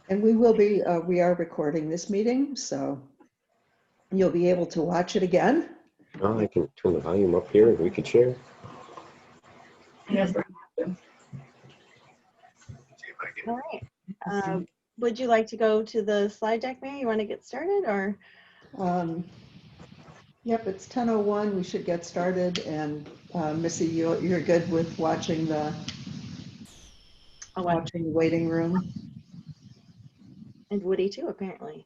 And we are recording this meeting, so you'll be able to watch it again. Well, I can turn the volume up here and we can share. Yes. All right. Would you like to go to the slide deck, Mary? You want to get started, or? Yep, it's 10:01. We should get started. And Missy, you're good with watching the waiting room. And Woody too, apparently.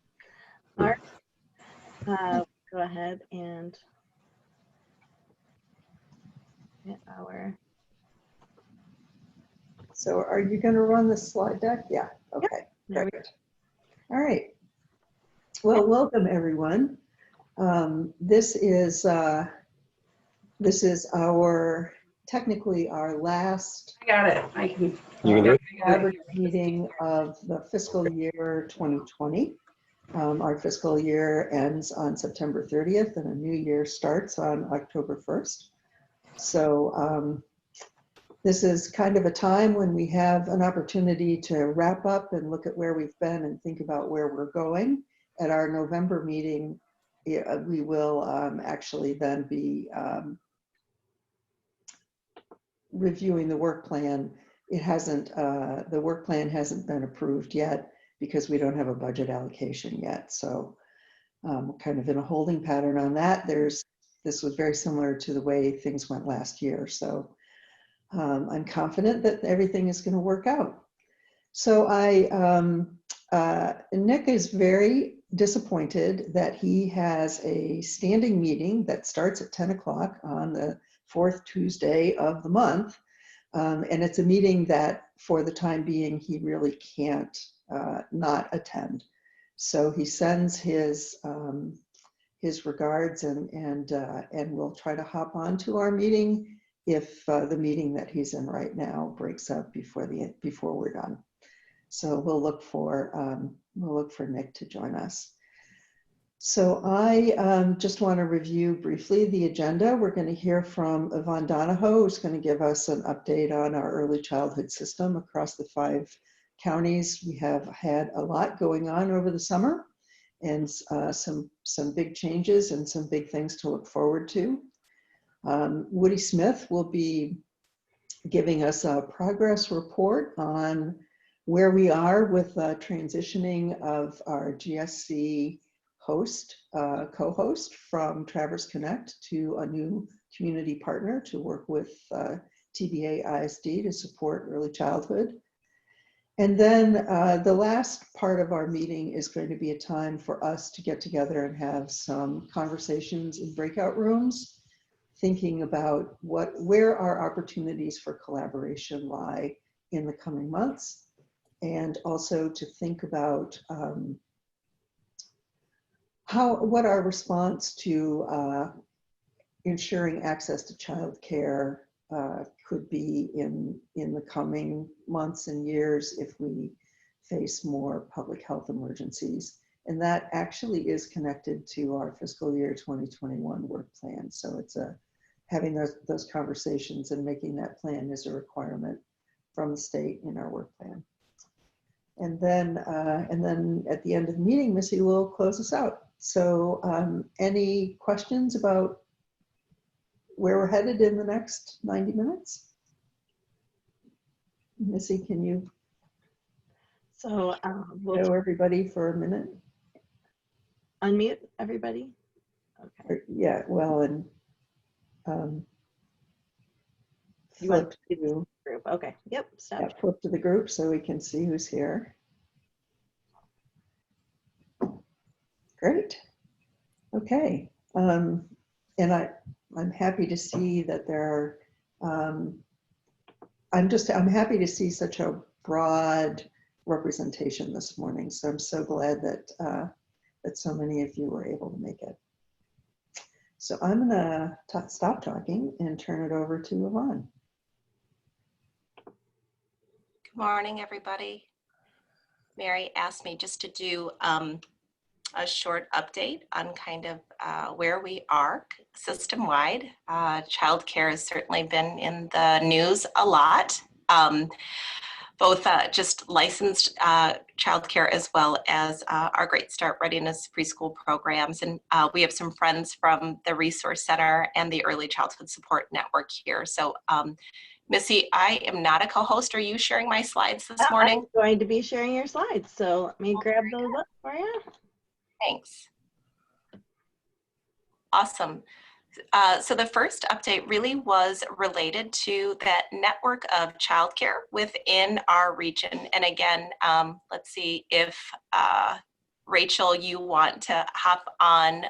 All right. Go ahead and get our. So are you going to run the slide deck? Yeah. Okay. Yep. Great. All right. Well, welcome everyone. This is technically our last I got it. I can. average meeting of the fiscal year 2020. Our fiscal year ends on September 30th and a new year starts on October 1st. So this is kind of a time when we have an opportunity to wrap up and look at where we've been and think about where we're going. At our November meeting, we will actually then be reviewing the work plan. It hasn't, the work plan hasn't been approved yet because we don't have a budget allocation yet. So kind of in a holding pattern on that. This was very similar to the way things went last year. So I'm confident that everything is going to work out. So Nick is very disappointed that he has a standing meeting that starts at 10 o'clock on the fourth Tuesday of the month. And it's a meeting that for the time being, he really can't not attend. So he sends his regards and we'll try to hop on to our meeting if the meeting that he's in right now breaks up before we're done. So we'll look for Nick to join us. So I just want to review briefly the agenda. We're going to hear from Yvonne Donohoe, who's going to give us an update on our early childhood system across the 5 counties. We have had a lot going on over the summer and some big changes and some big things to look forward to. Woody Smith will be giving us a progress report on where we are with transitioning of our GSC co-host from Traverse Connect to a new community partner to work with TBA ISD to support early childhood. And then the last part of our meeting is going to be a time for us to get together and have some conversations in breakout rooms, thinking about where our opportunities for collaboration lie in the coming months, and also to think about what our response to ensuring access to childcare could be in the coming months and years if we face more public health emergencies. And that actually is connected to our fiscal year 2021 work plan. So it's having those conversations and making that plan is a requirement from the state in our work plan. And then at the end of the meeting, Missy will close us out. So any questions about where we're headed in the next 90 minutes? Missy, can you So show everybody for a minute? Unmute everybody. Okay. Yeah, well, and flip to Group. Okay. Yep. Stop. yeah, flip to the group so we can see who's here. Great. Okay. And I'm happy to see that there are. I'm happy to see such a broad representation this morning. So I'm so glad that that so many of you were able to make it. So I'm gonna stop talking and turn it over to Yvonne. Good morning, everybody. Mary asked me just to do a short update on kind of where we are system-wide. Childcare has certainly been in the news a lot. both just licensed childcare as well as our Great Start Readiness preschool programs. And we have some friends from the Resource Center and the Early Childhood Support Network here. So Missy, I am not a co-host. Are you sharing my slides this morning? I'm going to be sharing your slides, so let me grab those up for you. Thanks. Awesome. So the first update really was related to that network of childcare within our region. And again, let's see if Rachel, you want to hop on,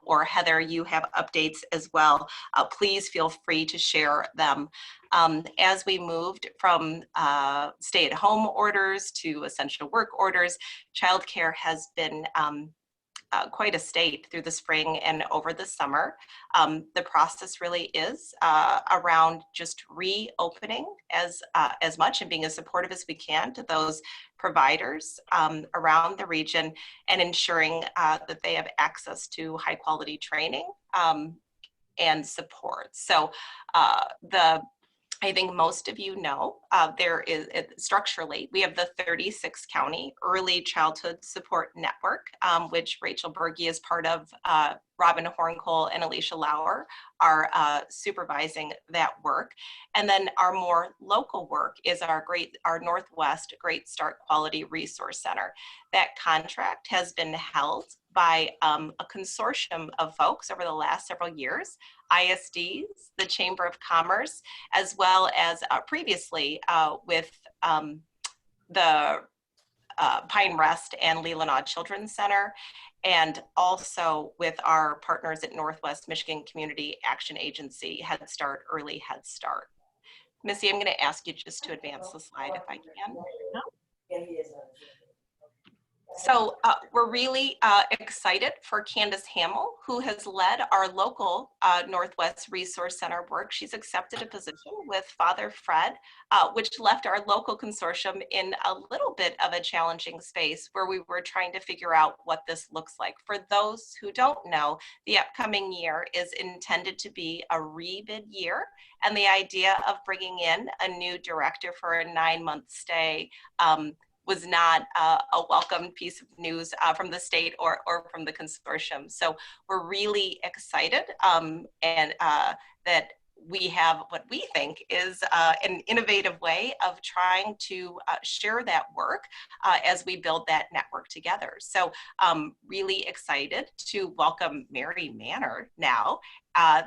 or Heather, you have updates as well. Please feel free to share them. As we moved from stay-at-home orders to essential work orders, childcare has been quite a state through the spring and over the summer. The process really is around just reopening as much and being as supportive as we can to those providers around the region, and ensuring that they have access to high quality training and support. So I think most of you know, there is structurally, we have the 36 county early childhood support network, which Rachel Berge is part of. Robin Horncole and Alicia Lauer are supervising that work. And then our more local work is our Northwest Great Start Quality Resource Center. That contract has been held by a consortium of folks over the last several years, ISDs, the Chamber of Commerce, as well as previously with the Pine Rest and Leelanau Children's Center, and also with our partners at Northwest Michigan Community Action Agency, Head Start, Early Head Start. Missy, I'm going to ask you just to advance the slide if I can. So we're really excited for Candace Hamill, who has led our local Northwest Resource Center work. She's accepted a position with Father Fred, which left our local consortium in a little bit of a challenging space where we were trying to figure out what this looks like. For those who don't know, the upcoming year is intended to be a rebid year, and the idea of bringing in a new director for a 9-month stay was not a welcome piece of news from the state or from the consortium. So we're really excited and that we have what we think is an innovative way of trying to share that work as we build that network together. So really excited to welcome Mary Manor now,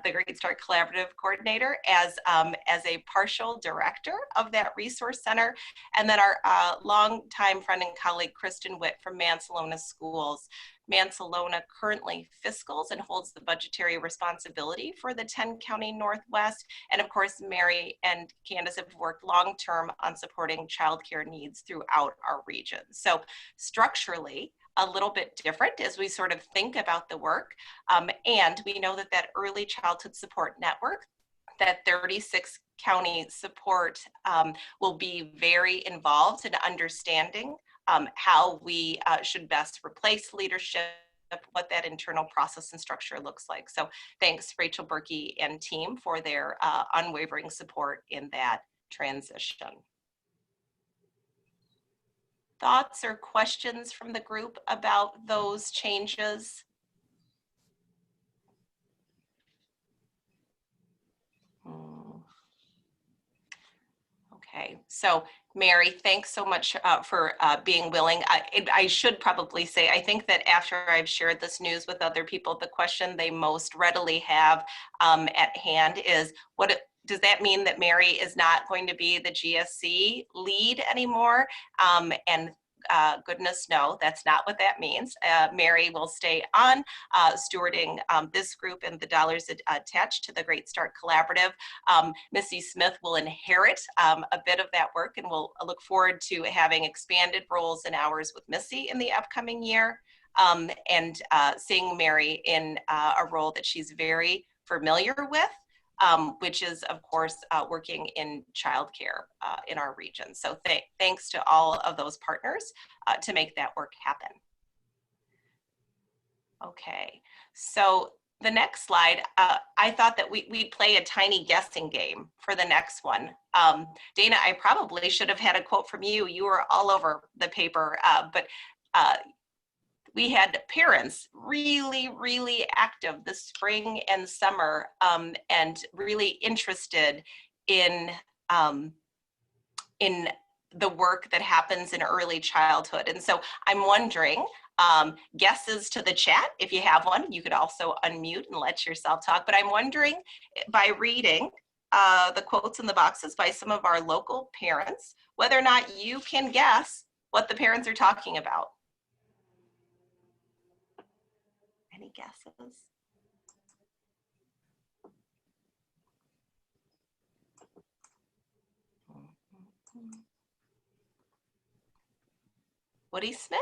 the Great Start Collaborative Coordinator, as a partial director of that resource center. And then our longtime friend and colleague, Kristen Witt from Mansalona Schools. Mansalona currently fiscals and holds the budgetary responsibility for the 10-county Northwest. And of course, Mary and Candace have worked long-term on supporting childcare needs throughout our region. So structurally, a little bit different as we sort of think about the work. And we know that early childhood support network, that 36 county support will be very involved in understanding how we should best replace leadership, what that internal process and structure looks like. So thanks Rachel Berge and team for their unwavering support in that transition. Thoughts or questions from the group about those changes? Okay, so Mary, thanks so much for being willing. I should probably say, I think that after I've shared this news with other people, the question they most readily have at hand is, does that mean that Mary is not going to be the GSC lead anymore? And goodness, no, that's not what that means. Mary will stay on stewarding this group and the dollars attached to the Great Start Collaborative. Missy Smith will inherit a bit of that work, and we'll look forward to having expanded roles and hours with Missy in the upcoming year, and seeing Mary in a role that she's very familiar with, which is, of course, working in childcare in our region. So thanks to all of those partners to make that work happen. Okay, so the next slide, I thought that we'd play a tiny guessing game for the next one. Dana, I probably should have had a quote from you. You were all over the paper, but we had parents really active this spring and summer, and really interested in the work that happens in early childhood. And so I'm wondering, guesses to the chat, if you have one. You could also unmute and let yourself talk, but I'm wondering, by reading the quotes in the boxes by some of our local parents, whether or not you can guess what the parents are talking about. Any guesses? Woody Smith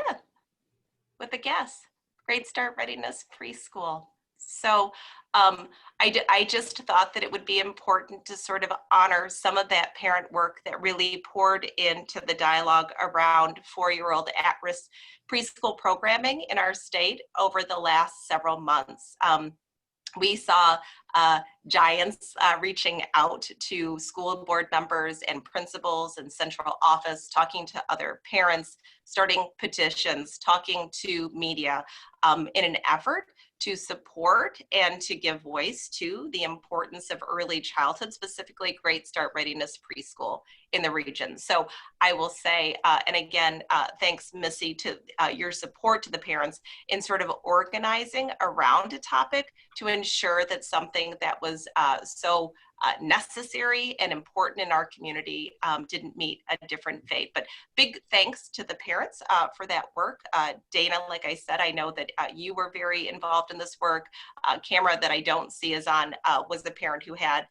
with a guess. Great Start Readiness Preschool. So I just thought that it would be important to sort of honor some of that parent work that really poured into the dialogue around 4-year-old at-risk preschool programming in our state over the last several months. We saw giants reaching out to school board members and principals and central office, talking to other parents, starting petitions, talking to media in an effort to support and to give voice to the importance of early childhood, specifically Great Start Readiness Preschool in the region. So I will say, and again, thanks Missy to your support to the parents in sort of organizing around a topic to ensure that something that was so necessary and important in our community didn't meet a different fate. But big thanks to the parents for that work. Dana, like I said, I know that you were very involved in this work. Camera that I don't see is on was the parent who had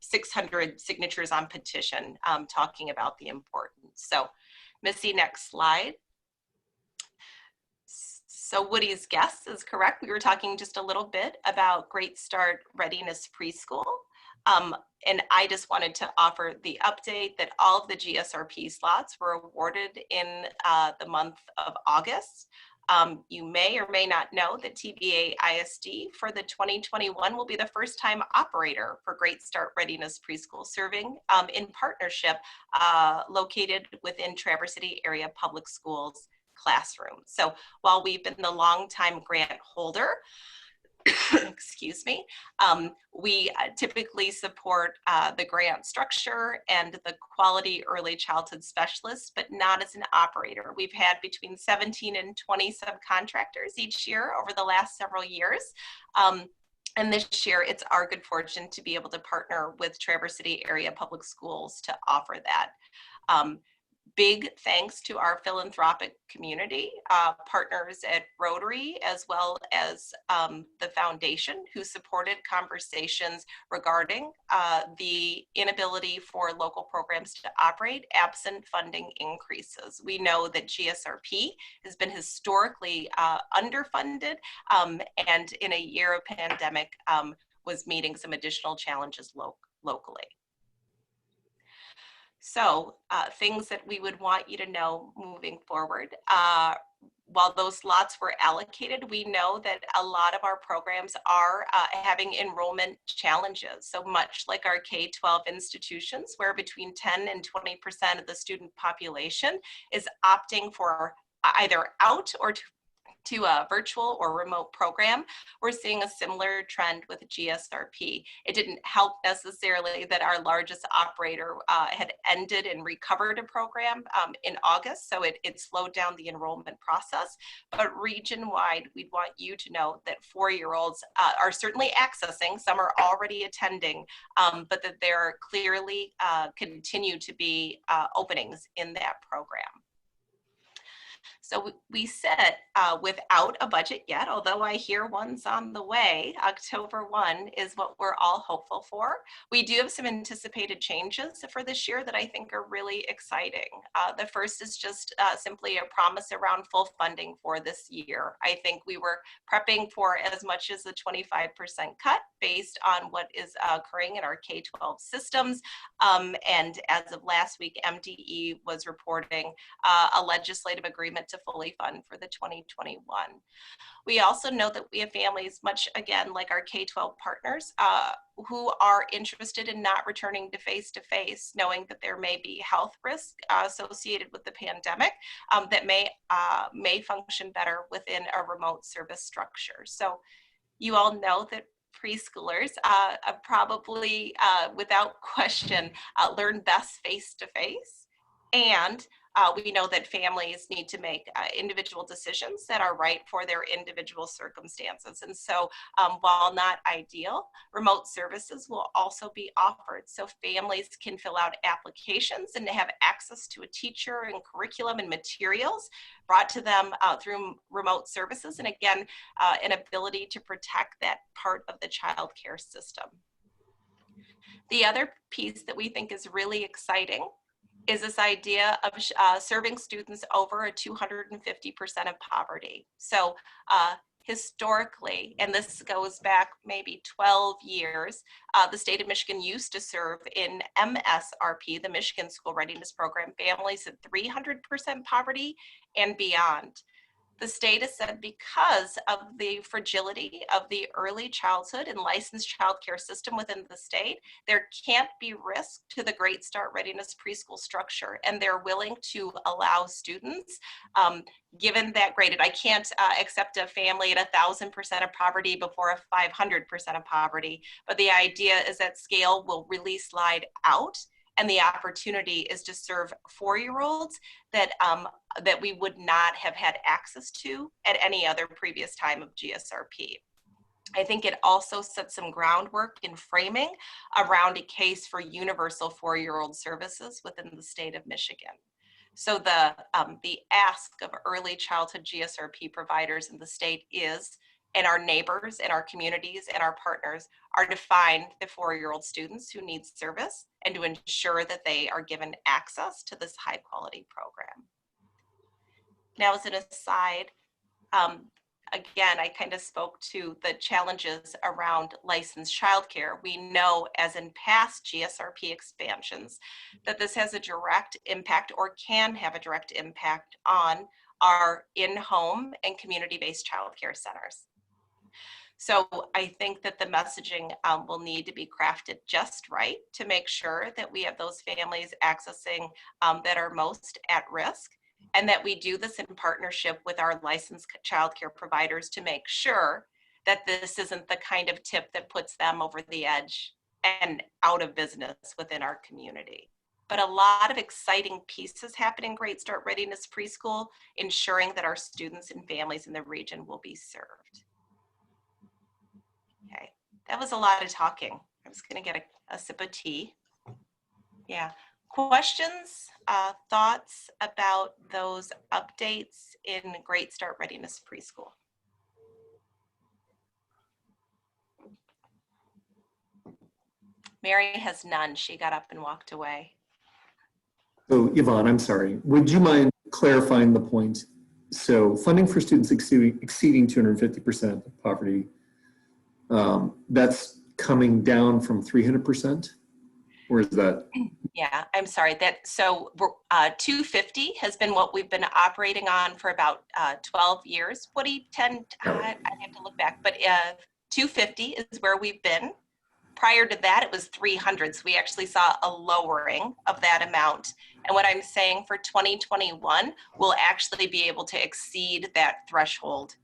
600 signatures on petition talking about the importance. So Missy, next slide. So Woody's guess is correct. We were talking just a little bit about Great Start Readiness Preschool. And I just wanted to offer the update that all of the GSRP slots were awarded in the month of August. You may or may not know that TVA ISD for the 2021 will be the first time operator for Great Start Readiness Preschool, serving in partnership located within Traverse City Area Public Schools classrooms. So while we've been the longtime grant holder, excuse me, we typically support the grant structure and the quality early childhood specialists, but not as an operator. We've had between 17 and 20 subcontractors each year over the last several years. And this year, it's our good fortune to be able to partner with Traverse City Area Public Schools to offer that. Big thanks to our philanthropic community, partners at Rotary, as well as the foundation, who supported conversations regarding the inability for local programs to operate absent funding increases. We know that GSRP has been historically underfunded, and in a year of pandemic was meeting some additional challenges locally. So things that we would want you to know moving forward. While those slots were allocated, we know that a lot of our programs are having enrollment challenges. So much like our K-12 institutions, where between 10 and 20% of the student population is opting for either out or to a virtual or remote program, we're seeing a similar trend with GSRP. It didn't help necessarily that our largest operator had ended and recovered a program in August, so it slowed down the enrollment process. But region-wide, we'd want you to know that 4-year-olds are certainly accessing, some are already attending, but that there clearly continue to be openings in that program. So we said without a budget yet, although I hear one's on the way, October 1 is what we're all hopeful for. We do have some anticipated changes for this year that I think are really exciting. The first is just simply a promise around full funding for this year. I think we were prepping for as much as a 25% cut based on what is occurring in our K-12 systems. And as of last week, MDE was reporting a legislative agreement to fully fund for the 2021. We also know that we have families, much again like our K-12 partners, who are interested in not returning to face-to-face, knowing that there may be health risks associated with the pandemic that may function better within a remote service structure. So you all know that preschoolers probably, without question, learn best face-to-face. And we know that families need to make individual decisions that are right for their individual circumstances. And so while not ideal, remote services will also be offered. So families can fill out applications and have access to a teacher and curriculum and materials brought to them through remote services. And again, an ability to protect that part of the child care system. The other piece that we think is really exciting is this idea of serving students over a 250% of poverty. So historically, and this goes back maybe 12 years, the state of Michigan used to serve in MSRP, the Michigan School Readiness Program, families at 300% poverty and beyond. The state has said because of the fragility of the early childhood and licensed child care system within the state, there can't be risk to the Great Start Readiness preschool structure, and they're willing to allow students, given that graded, I can't accept a family at 1,000% of poverty before a 500% of poverty, but the idea is that scale will really slide out. And the opportunity is to serve 4-year-olds that we would not have had access to at any other previous time of GSRP. I think it also sets some groundwork in framing around a case for universal 4-year-old services within the state of Michigan. So the ask of early childhood GSRP providers in the state is, and our neighbors and our communities and our partners are to find the 4-year-old students who need service and to ensure that they are given access to this high quality program. Now, as an aside, again, I kind of spoke to the challenges around licensed childcare. We know, as in past GSRP expansions, that this has a direct impact or can have a direct impact on our in-home and community-based childcare centers. So I think that the messaging will need to be crafted just right to make sure that we have those families accessing that are most at risk, and that we do this in partnership with our licensed childcare providers to make sure that this isn't the kind of tip that puts them over the edge and out of business within our community. But a lot of exciting pieces happen in Great Start Readiness Preschool, ensuring that our students and families in the region will be served. Okay, that was a lot of talking. I was going to get a sip of tea. Yeah. Questions, thoughts about those updates in Great Start Readiness Preschool? Mary has none. She got up and walked away. So Yvonne, I'm sorry. Would you mind clarifying the point? So funding for students exceeding 250% of poverty, that's coming down from 300%? Or is that? Yeah, I'm sorry. So 250 has been what we've been operating on for about 12 years. What do you tend? I have to look back, but 250 is where we've been. Prior to that, it was 300. So we actually saw a lowering of that amount. And what I'm saying for 2021, we'll actually be able to exceed that threshold.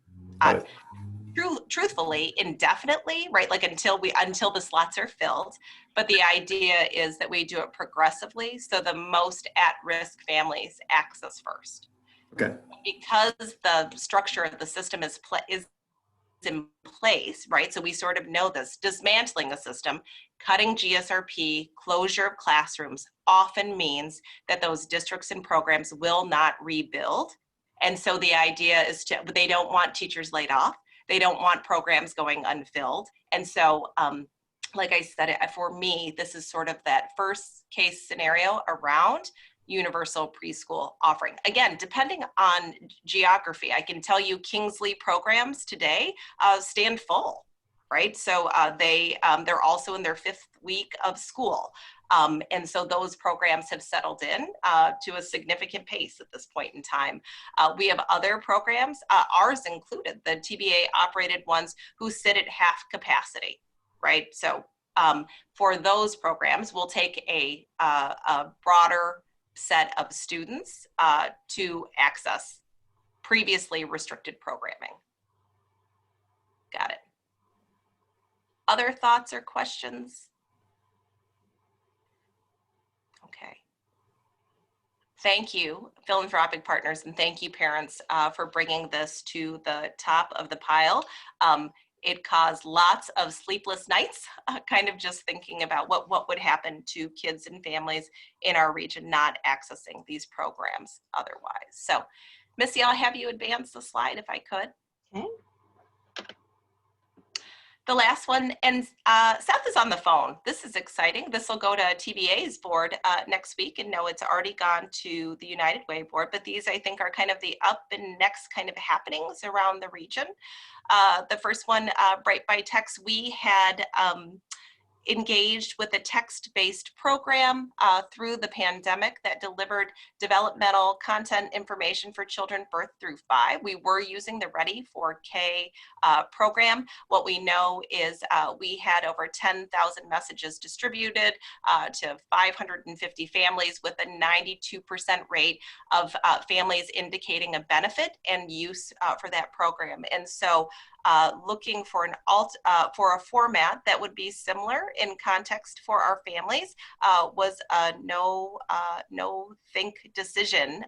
Truthfully, indefinitely, right? Like until the slots are filled. But the idea is that we do it progressively, so the most at-risk families access first. Okay. Because the structure of the system is in place, right? So we sort of know this. Dismantling a system, cutting GSRP, closure of classrooms often means that those districts and programs will not rebuild. And so the idea is they don't want teachers laid off. They don't want programs going unfilled. And so, like I said, for me, this is sort of that first case scenario around universal preschool offering. Again, depending on geography, I can tell you Kingsley programs today stand full, right? So they're also in their 5th week of school. And so those programs have settled in to a significant pace at this point in time. We have other programs, ours included, the TBA operated ones who sit at half capacity, right? So for those programs, we'll take a broader set of students to access previously restricted programming. Got it. Other thoughts or questions? Okay. Thank you, Philanthropic Partners, and thank you, parents, for bringing this to the top of the pile. It caused lots of sleepless nights, kind of just thinking about what would happen to kids and families in our region not accessing these programs otherwise. So, Missy, I'll have you advance the slide if I could. Okay. The last one, and Seth is on the phone. This is exciting. This will go to TBA's board next week, and no, it's already gone to the United Way board, but these I think are kind of the up and next kind of happenings around the region. The first one, Bright by Text, we had engaged with a text-based program through the pandemic that delivered developmental content information for children birth through 5. We were using the Ready for K program. What we know is we had over 10,000 messages distributed to 550 families with a 92% rate of families indicating a benefit and use for that program. And so looking for for a format that would be similar in context for our families was a no think decision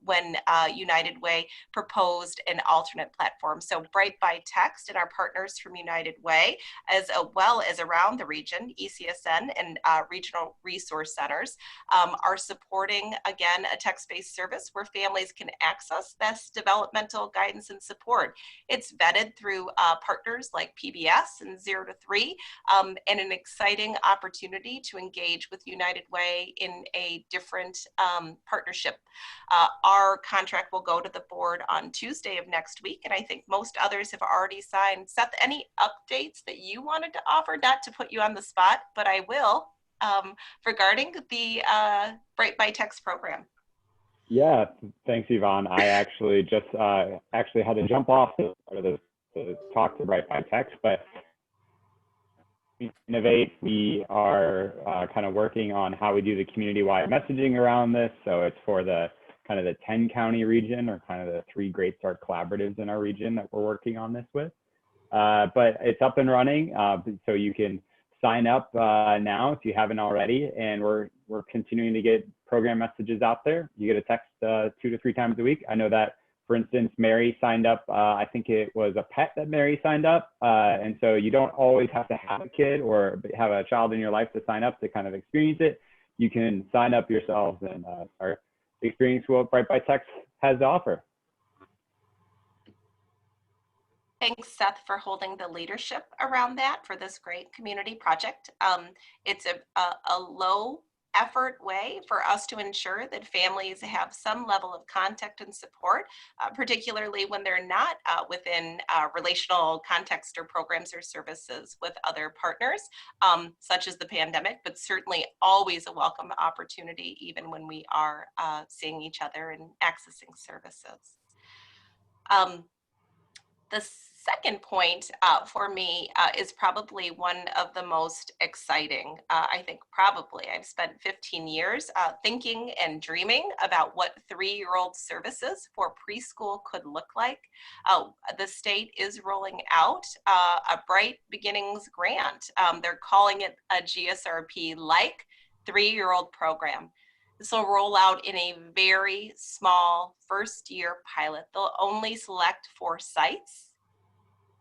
when United Way proposed an alternate platform. So Bright by Text and our partners from United Way, as well as around the region, ECSN and regional resource centers, are supporting, again, a text-based service where families can access this developmental guidance and support. It's vetted through partners like PBS and 0 to 3, and an exciting opportunity to engage with United Way in a different partnership. Our contract will go to the board on Tuesday of next week, and I think most others have already signed. Seth, any updates that you wanted to offer? Not to put you on the spot, but I will, regarding the Bright by Text program. Yeah, thanks, Yvonne. I actually just had to jump off to talk to Bright by Text, but Innovate, we are kind of working on how we do the community-wide messaging around this. So it's for the kind of the 10 county region, or kind of the 3 Great Start collaboratives in our region that we're working on this with. But it's up and running, so you can sign up now if you haven't already, and we're continuing to get program messages out there. You get a text 2 to 3 times a week. I know that, for instance, Mary signed up, I think it was a pet that Mary signed up. And so you don't always have to have a kid or have a child in your life to sign up to kind of experience it. You can sign up yourselves and start experiencing what Bright by Text has to offer. Thanks, Seth, for holding the leadership around that for this great community project. It's a low effort way for us to ensure that families have some level of contact and support, particularly when they're not within relational context or programs or services with other partners, such as the pandemic, but certainly always a welcome opportunity, even when we are seeing each other and accessing services. The second point for me is probably one of the most exciting. I think probably I've spent 15 years thinking and dreaming about what 3-year-old services for preschool could look like. The state is rolling out a Bright Beginnings grant. They're calling it a GSRP-like 3-year-old program. This will roll out in a very small first-year pilot. They'll only select 4 sites.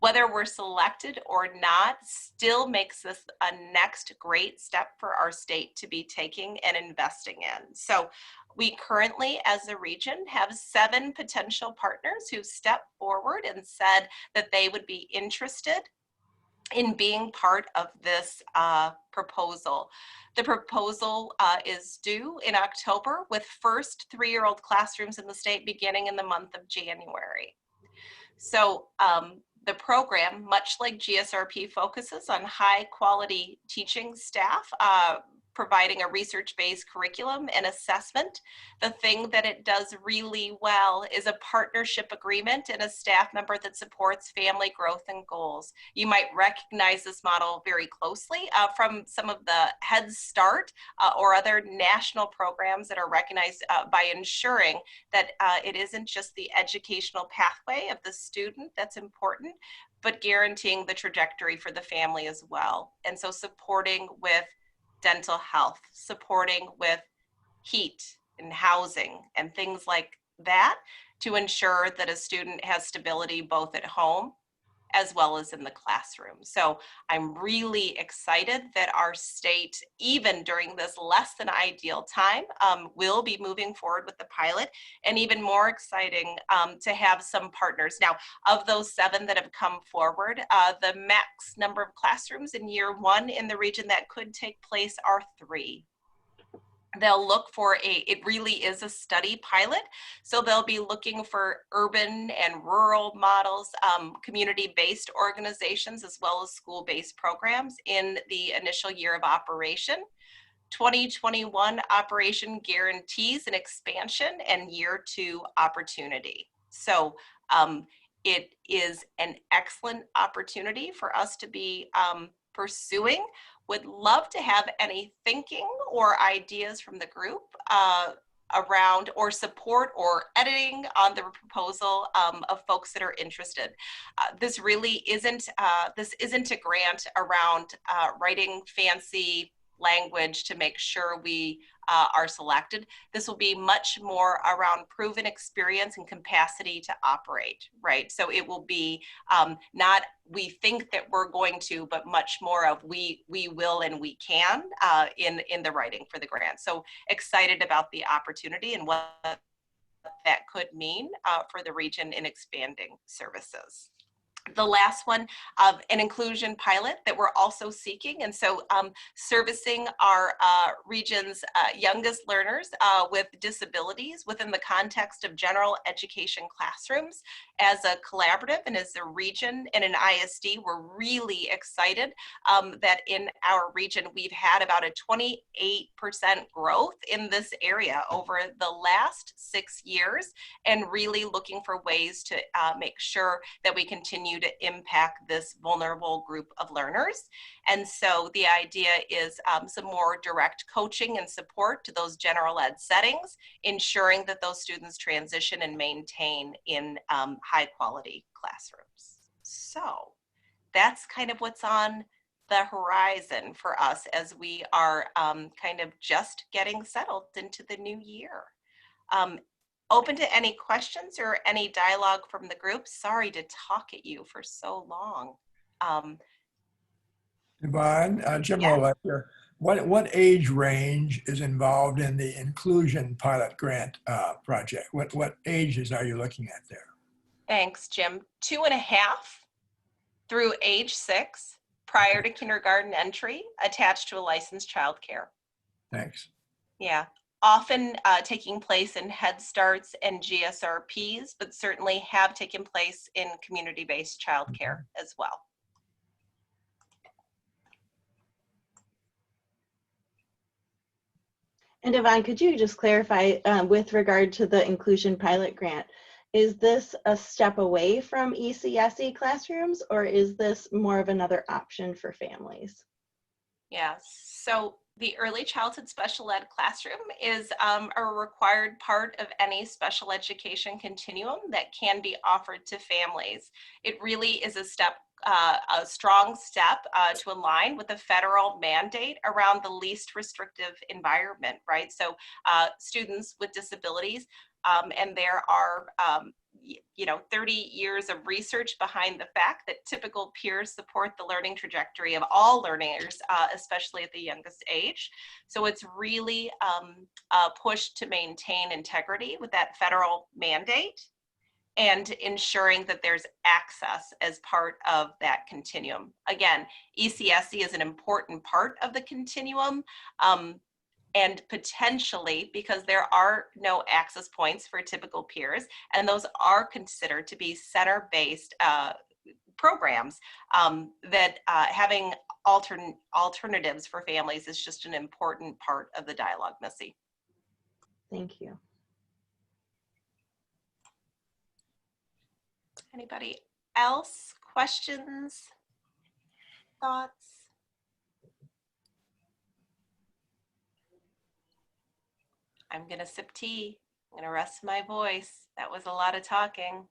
Whether we're selected or not still makes this a next great step for our state to be taking and investing in. So we currently, as a region, have 7 potential partners who stepped forward and said that they would be interested in being part of this proposal. The proposal is due in October, with first 3-year-old classrooms in the state beginning in the month of January. So the program, much like GSRP, focuses on high quality teaching staff, providing a research-based curriculum and assessment. The thing that it does really well is a partnership agreement and a staff member that supports family growth and goals. You might recognize this model very closely from some of the Head Start or other national programs that are recognized by ensuring that it isn't just the educational pathway of the student that's important, but guaranteeing the trajectory for the family as well. And so supporting with dental health, supporting with heat and housing and things like that to ensure that a student has stability both at home as well as in the classroom. So I'm really excited that our state, even during this less than ideal time, will be moving forward with the pilot, and even more exciting to have some partners. Now, of those 7 that have come forward, the max number of classrooms in year 1 in the region that could take place are 3. They'll look for it really is a study pilot. So they'll be looking for urban and rural models, community-based organizations, as well as school-based programs in the initial year of operation. 2021 operation guarantees an expansion and year 2 opportunity. So it is an excellent opportunity for us to be pursuing. Would love to have any thinking or ideas from the group around or support or editing on the proposal of folks that are interested. This really isn't, this isn't a grant around writing fancy language to make sure we are selected. This will be much more around proven experience and capacity to operate, right? So it will be not we think that we're going to, but much more of we will and we can in the writing for the grant. So excited about the opportunity and what that could mean for the region in expanding services. The last one of an inclusion pilot that we're also seeking. And so servicing our region's youngest learners with disabilities within the context of general education classrooms as a collaborative and as a region and an ISD, we're really excited that in our region, we've had about a 28% growth in this area over the last 6 years, and really looking for ways to make sure that we continue to impact this vulnerable group of learners. And so the idea is some more direct coaching and support to those general ed settings, ensuring that those students transition and maintain in high quality classrooms. So that's kind of what's on the horizon for us as we are kind of just getting settled into the new year. Open to any questions or any dialogue from the group. Sorry to talk at you for so long. Yvonne, Jim Yeah. Rolette here. What age range is involved in the inclusion pilot grant project? What ages are you looking at there? Thanks, Jim. 2.5 through age 6, prior to kindergarten entry, attached to a licensed childcare. Thanks. Yeah. Often taking place in Head Starts and GSRPs, but certainly have taken place in community-based childcare as well. And Yvonne, could you just clarify with regard to the inclusion pilot grant, is this a step away from ECSE classrooms, or is this more of another option for families? Yeah, so the early childhood special ed classroom is a required part of any special education continuum that can be offered to families. It really is a strong step to align with the federal mandate around the least restrictive environment, right? So students with disabilities, and there are 30 years of research behind the fact that typical peers support the learning trajectory of all learners, especially at the youngest age. So it's really pushed to maintain integrity with that federal mandate and ensuring that there's access as part of that continuum. Again, ECSE is an important part of the continuum. And potentially, because there are no access points for typical peers, and those are considered to be center-based programs, that having alternatives for families is just an important part of the dialogue, Missy. Thank you. Anybody else? Questions? Thoughts? I'm gonna sip tea. I'm gonna rest my voice. That was a lot of talking.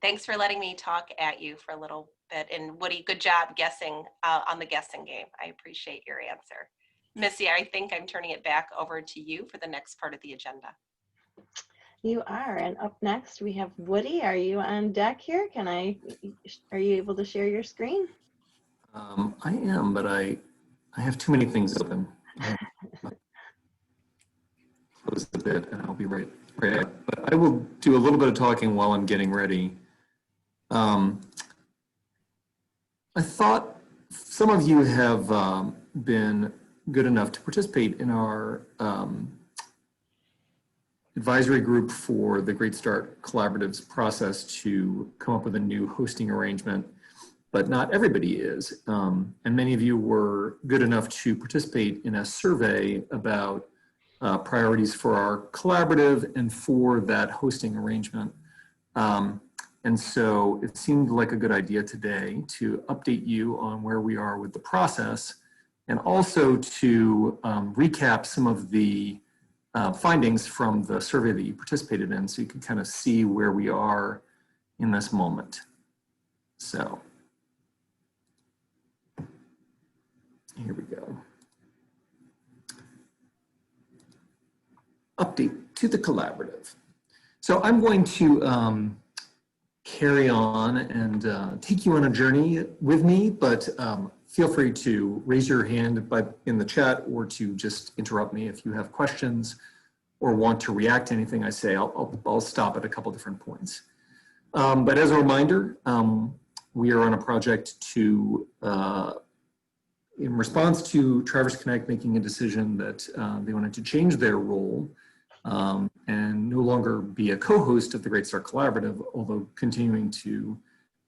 Thanks for letting me talk at you for a little bit. And Woody, good job guessing on the guessing game. I appreciate your answer. Missy, I think I'm turning it back over to you for the next part of the agenda. You are, and up next we have Woody. Are you on deck here? Are you able to share your screen? I am, but I have too many things open. Close the bit and I'll be right back. But I will do a little bit of talking while I'm getting ready. I thought some of you have been good enough to participate in our advisory group for the Great Start Collaborative's process to come up with a new hosting arrangement, but not everybody is. And many of you were good enough to participate in a survey about priorities for our collaborative and for that hosting arrangement. And so it seemed like a good idea today to update you on where we are with the process and also to recap some of the findings from the survey that you participated in so you can kind of see where we are in this moment. So here we go. Update to the collaborative. So I'm going to carry on and take you on a journey with me, but feel free to raise your hand in the chat or to just interrupt me if you have questions or want to react to anything I say. I'll stop at a couple different points. But as a reminder, we are on a project to, in response to Traverse Connect making a decision that they wanted to change their role and no longer be a co-host of the Great Start Collaborative, although continuing to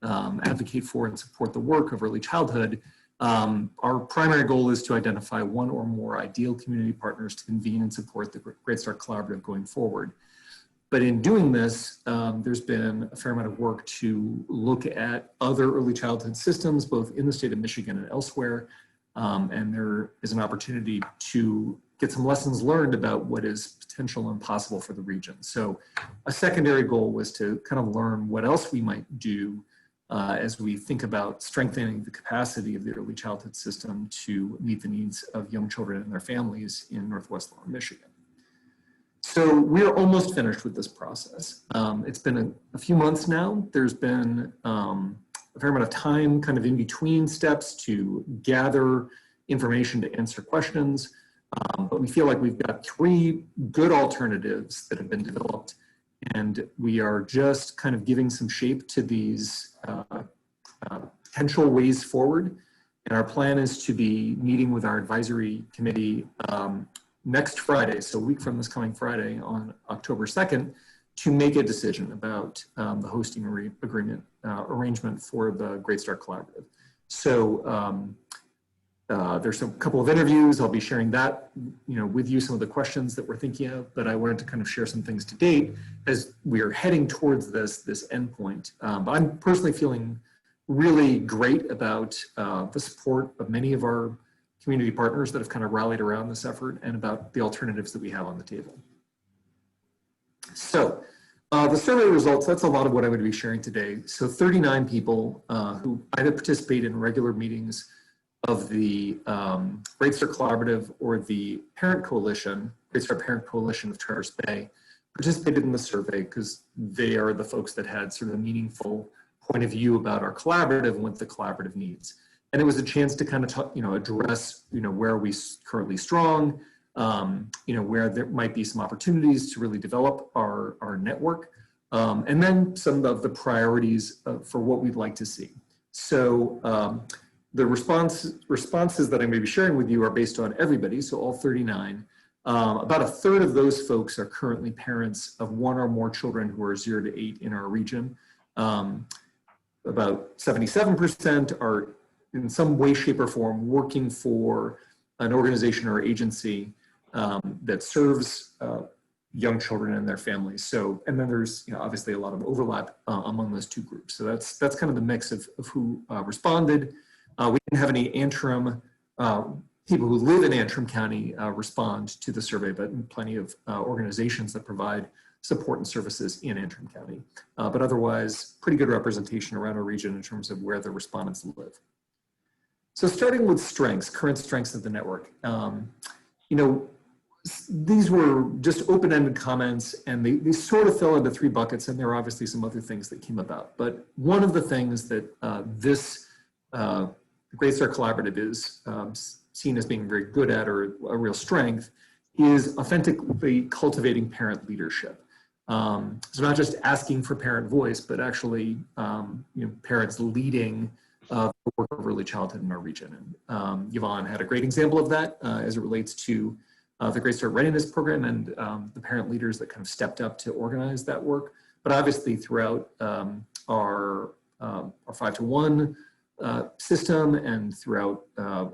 advocate for and support the work of early childhood. Our primary goal is to identify one or more ideal community partners to convene and support the Great Start Collaborative going forward. But in doing this, there's been a fair amount of work to look at other early childhood systems, both in the state of Michigan and elsewhere. And there is an opportunity to get some lessons learned about what is potential and possible for the region. So a secondary goal was to kind of learn what else we might do as we think about strengthening the capacity of the early childhood system to meet the needs of young children and their families in Northwest Lower Michigan. So we're almost finished with this process. It's been a few months now. There's been a fair amount of time kind of in between steps to gather information to answer questions. But we feel like we've got 3 good alternatives that have been developed, and we are just kind of giving some shape to these potential ways forward. And our plan is to be meeting with our advisory committee next Friday, so a week from this coming Friday on October 2nd, to make a decision about the hosting arrangement for the Great Start Collaborative. So there's a couple of interviews. I'll be sharing that, with you, some of the questions that we're thinking of, but I wanted to kind of share some things to date as we are heading towards this endpoint. But I'm personally feeling really great about the support of many of our community partners that have kind of rallied around this effort and about the alternatives that we have on the table. So the survey results, that's a lot of what I'm going to be sharing today. So 39 people who either participate in regular meetings of the Great Start Collaborative or the Parent Coalition, Great Start Parent Coalition of Traverse Bay, participated in the survey because they are the folks that had sort of a meaningful point of view about our collaborative and what the collaborative needs. And it was a chance to kind of talk, address, where are we currently strong, where there might be some opportunities to really develop our network, and then some of the priorities for what we'd like to see. So the responses that I'm going to be sharing with you are based on everybody, so all 39. About a third of those folks are currently parents of 1 or more children who are 0 to 8 in our region. About 77% are in some way, shape, or form working for an organization or agency that serves young children and their families. So, and then there's obviously a lot of overlap among those two groups. So that's kind of the mix of who responded. We didn't have any Antrim people who live in Antrim County respond to the survey, but plenty of organizations that provide support and services in Antrim County. But otherwise, pretty good representation around our region in terms of where the respondents live. So starting with strengths, current strengths of the network. These were just open-ended comments, and they sort of fell into three buckets, and there are obviously some other things that came about. But one of the things that this Great Start Collaborative is seen as being very good at, or a real strength, is authentically cultivating parent leadership. So not just asking for parent voice, but actually parents leading the work of early childhood in our region. And Yvonne had a great example of that as it relates to the Great Start Readiness Program and the parent leaders that kind of stepped up to organize that work. But obviously throughout our 5-to-1 system and throughout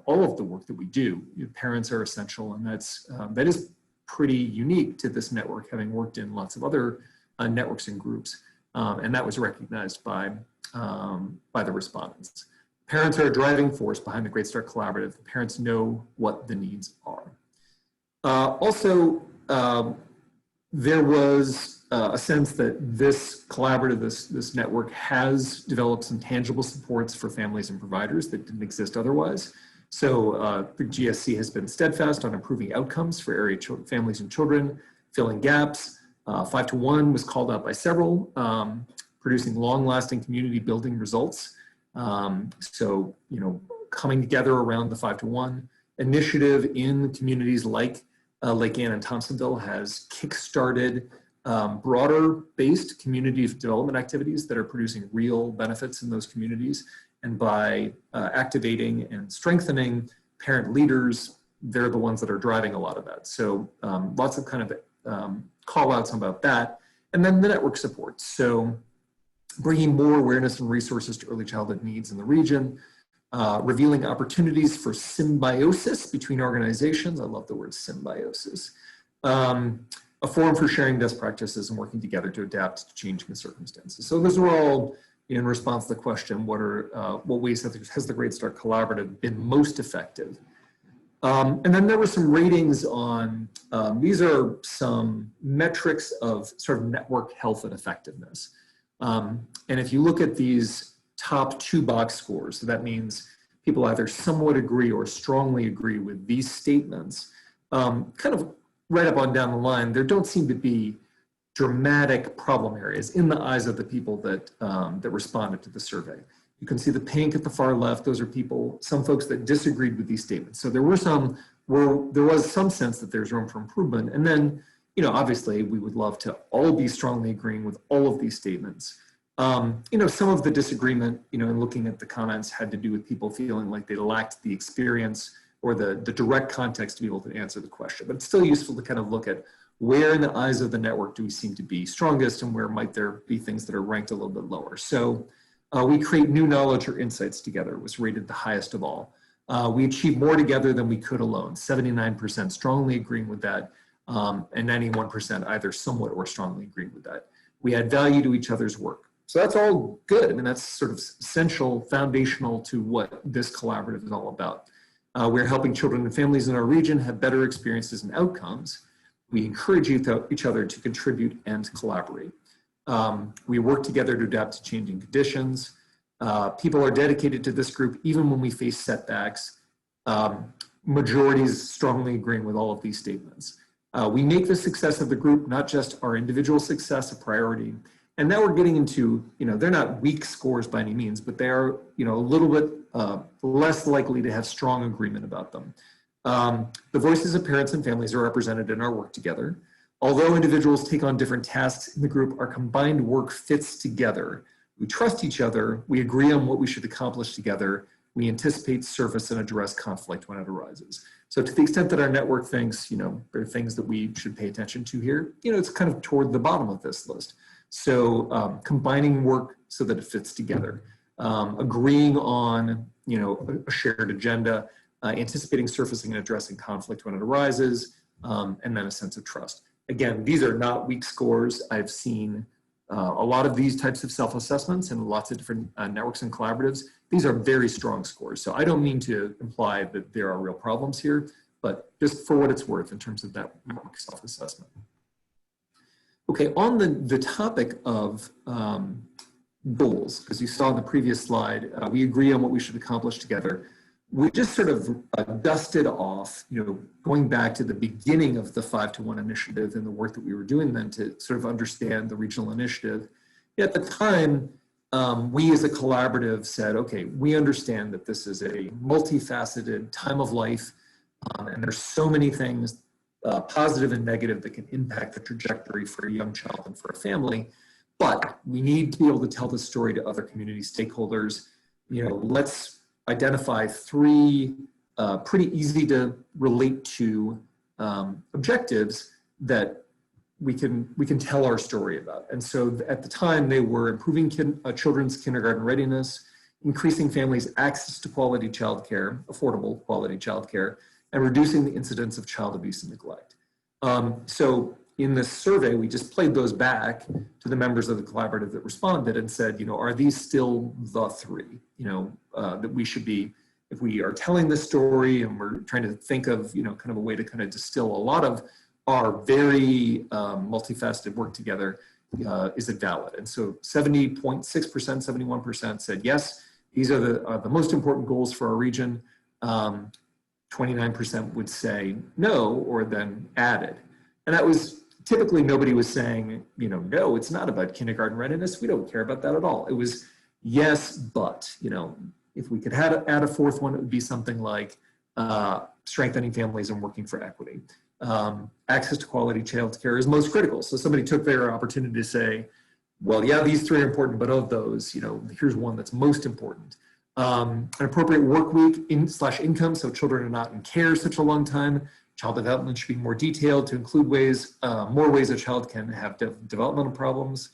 all of the work that we do, parents are essential, and that is pretty unique to this network, having worked in lots of other networks and groups, and that was recognized by the respondents. Parents are a driving force behind the Great Start Collaborative. Parents know what the needs are. Also, there was a sense that this collaborative, this network has developed some tangible supports for families and providers that didn't exist otherwise. So the GSC has been steadfast on improving outcomes for area families and children, filling gaps. 5-to-1 was called out by several, producing long-lasting community building results. So, coming together around the 5-to-1 initiative in communities like Lake Ann and Thompsonville has kickstarted broader-based community development activities that are producing real benefits in those communities. And by activating and strengthening parent leaders, they're the ones that are driving a lot of that. So lots of kind of call outs about that. And then the network support. So bringing more awareness and resources to early childhood needs in the region, revealing opportunities for symbiosis between organizations. I love the word symbiosis. A forum for sharing best practices and working together to adapt to changing circumstances. So those are all in response to the question, what ways has the Great Start Collaborative been most effective? And then there were some ratings on, these are some metrics of sort of network health and effectiveness. And if you look at these top 2 box scores, so that means people either somewhat agree or strongly agree with these statements, kind of right up on down the line, there don't seem to be dramatic problem areas in the eyes of the people that that responded to the survey. You can see the pink at the far left. Those are people, some folks that disagreed with these statements. So there were some there was some sense that there's room for improvement. And then, obviously we would love to all be strongly agreeing with all of these statements. Some of the disagreement, in looking at the comments had to do with people feeling like they lacked the experience or the direct context to be able to answer the question. But it's still useful to kind of look at where in the eyes of the network do we seem to be strongest and where might there be things that are ranked a little bit lower. So we create new knowledge or insights together was rated the highest of all. We achieved more together than we could alone, 79% strongly agreeing with that, and 91% either somewhat or strongly agreeing with that. We add value to each other's work. So that's all good. I mean, that's sort of essential, foundational to what this collaborative is all about. We're helping children and families in our region have better experiences and outcomes. We encourage each other to contribute and collaborate. We work together to adapt to changing conditions. People are dedicated to this group even when we face setbacks. Majorities strongly agreeing with all of these statements. We make the success of the group, not just our individual success, a priority. And now we're getting into, they're not weak scores by any means, but they are, a little bit less likely to have strong agreement about them. The voices of parents and families are represented in our work together. Although individuals take on different tasks in the group, our combined work fits together. We trust each other. We agree on what we should accomplish together. We anticipate, surface, and address conflict when it arises. So to the extent that our network thinks, there are things that we should pay attention to here, it's kind of toward the bottom of this list. So combining work so that it fits together. agreeing on, a shared agenda, anticipating, surfacing, and addressing conflict when it arises, and then a sense of trust. Again, these are not weak scores. I've seen a lot of these types of self-assessments and lots of different networks and collaboratives. These are very strong scores. So I don't mean to imply that there are real problems here, but just for what it's worth in terms of that self-assessment. Okay, on the topic of goals, as you saw in the previous slide, we agree on what we should accomplish together. We just sort of dusted off, going back to the beginning of the 5-to-1 initiative and the work that we were doing then to sort of understand the regional initiative. At the time, we as a collaborative said, okay, we understand that this is a multifaceted time of life, and there's so many things, positive and negative, that can impact the trajectory for a young child and for a family. But we need to be able to tell the story to other community stakeholders. Let's identify 3 pretty easy to relate to objectives that we can tell our story about. And so at the time, they were improving children's kindergarten readiness, increasing families' access to quality childcare, affordable quality childcare, and reducing the incidence of child abuse and neglect. So in this survey, we just played those back to the members of the collaborative that responded and said, are these still the 3, that we should be, if we are telling this story and we're trying to think of, kind of a way to kind of distill a lot of our very multifaceted work together, is it valid? And so 70.6%, 71% said yes, these are the most important goals for our region. 29% would say no, or then added. And that was typically, nobody was saying, no, it's not about kindergarten readiness. We don't care about that at all. It was yes, but, if we could add a 4th one, it would be something like strengthening families and working for equity. Access to quality childcare is most critical. So somebody took their opportunity to say, well, yeah, these 3 are important, but of those, here's one that's most important. An appropriate work week /income, so children are not in care such a long time. Child development should be more detailed to include more ways a child can have developmental problems.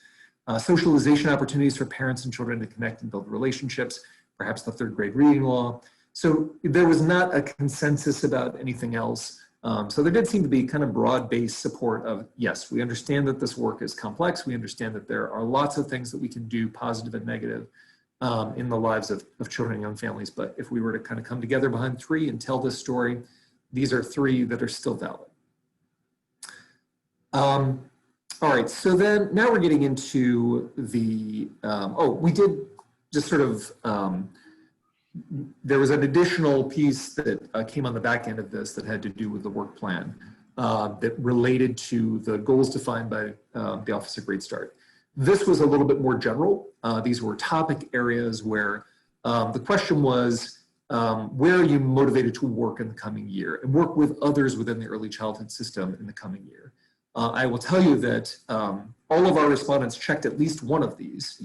Socialization opportunities for parents and children to connect and build relationships, perhaps the 3rd grade reading law. So there was not a consensus about anything else. So there did seem to be kind of broad-based support of, yes, we understand that this work is complex. We understand that there are lots of things that we can do, positive and negative, in the lives of children and young families. But if we were to kind of come together behind 3 and tell this story, these are 3 that are still valid. All right, so then now we're getting into the, we did just sort of, there was an additional piece that came on the back end of this that had to do with the work plan that related to the goals defined by the Office of Great Start. This was a little bit more general. These were topic areas where the question was, where are you motivated to work in the coming year and work with others within the early childhood system in the coming year? I will tell you that all of our respondents checked at least one of these.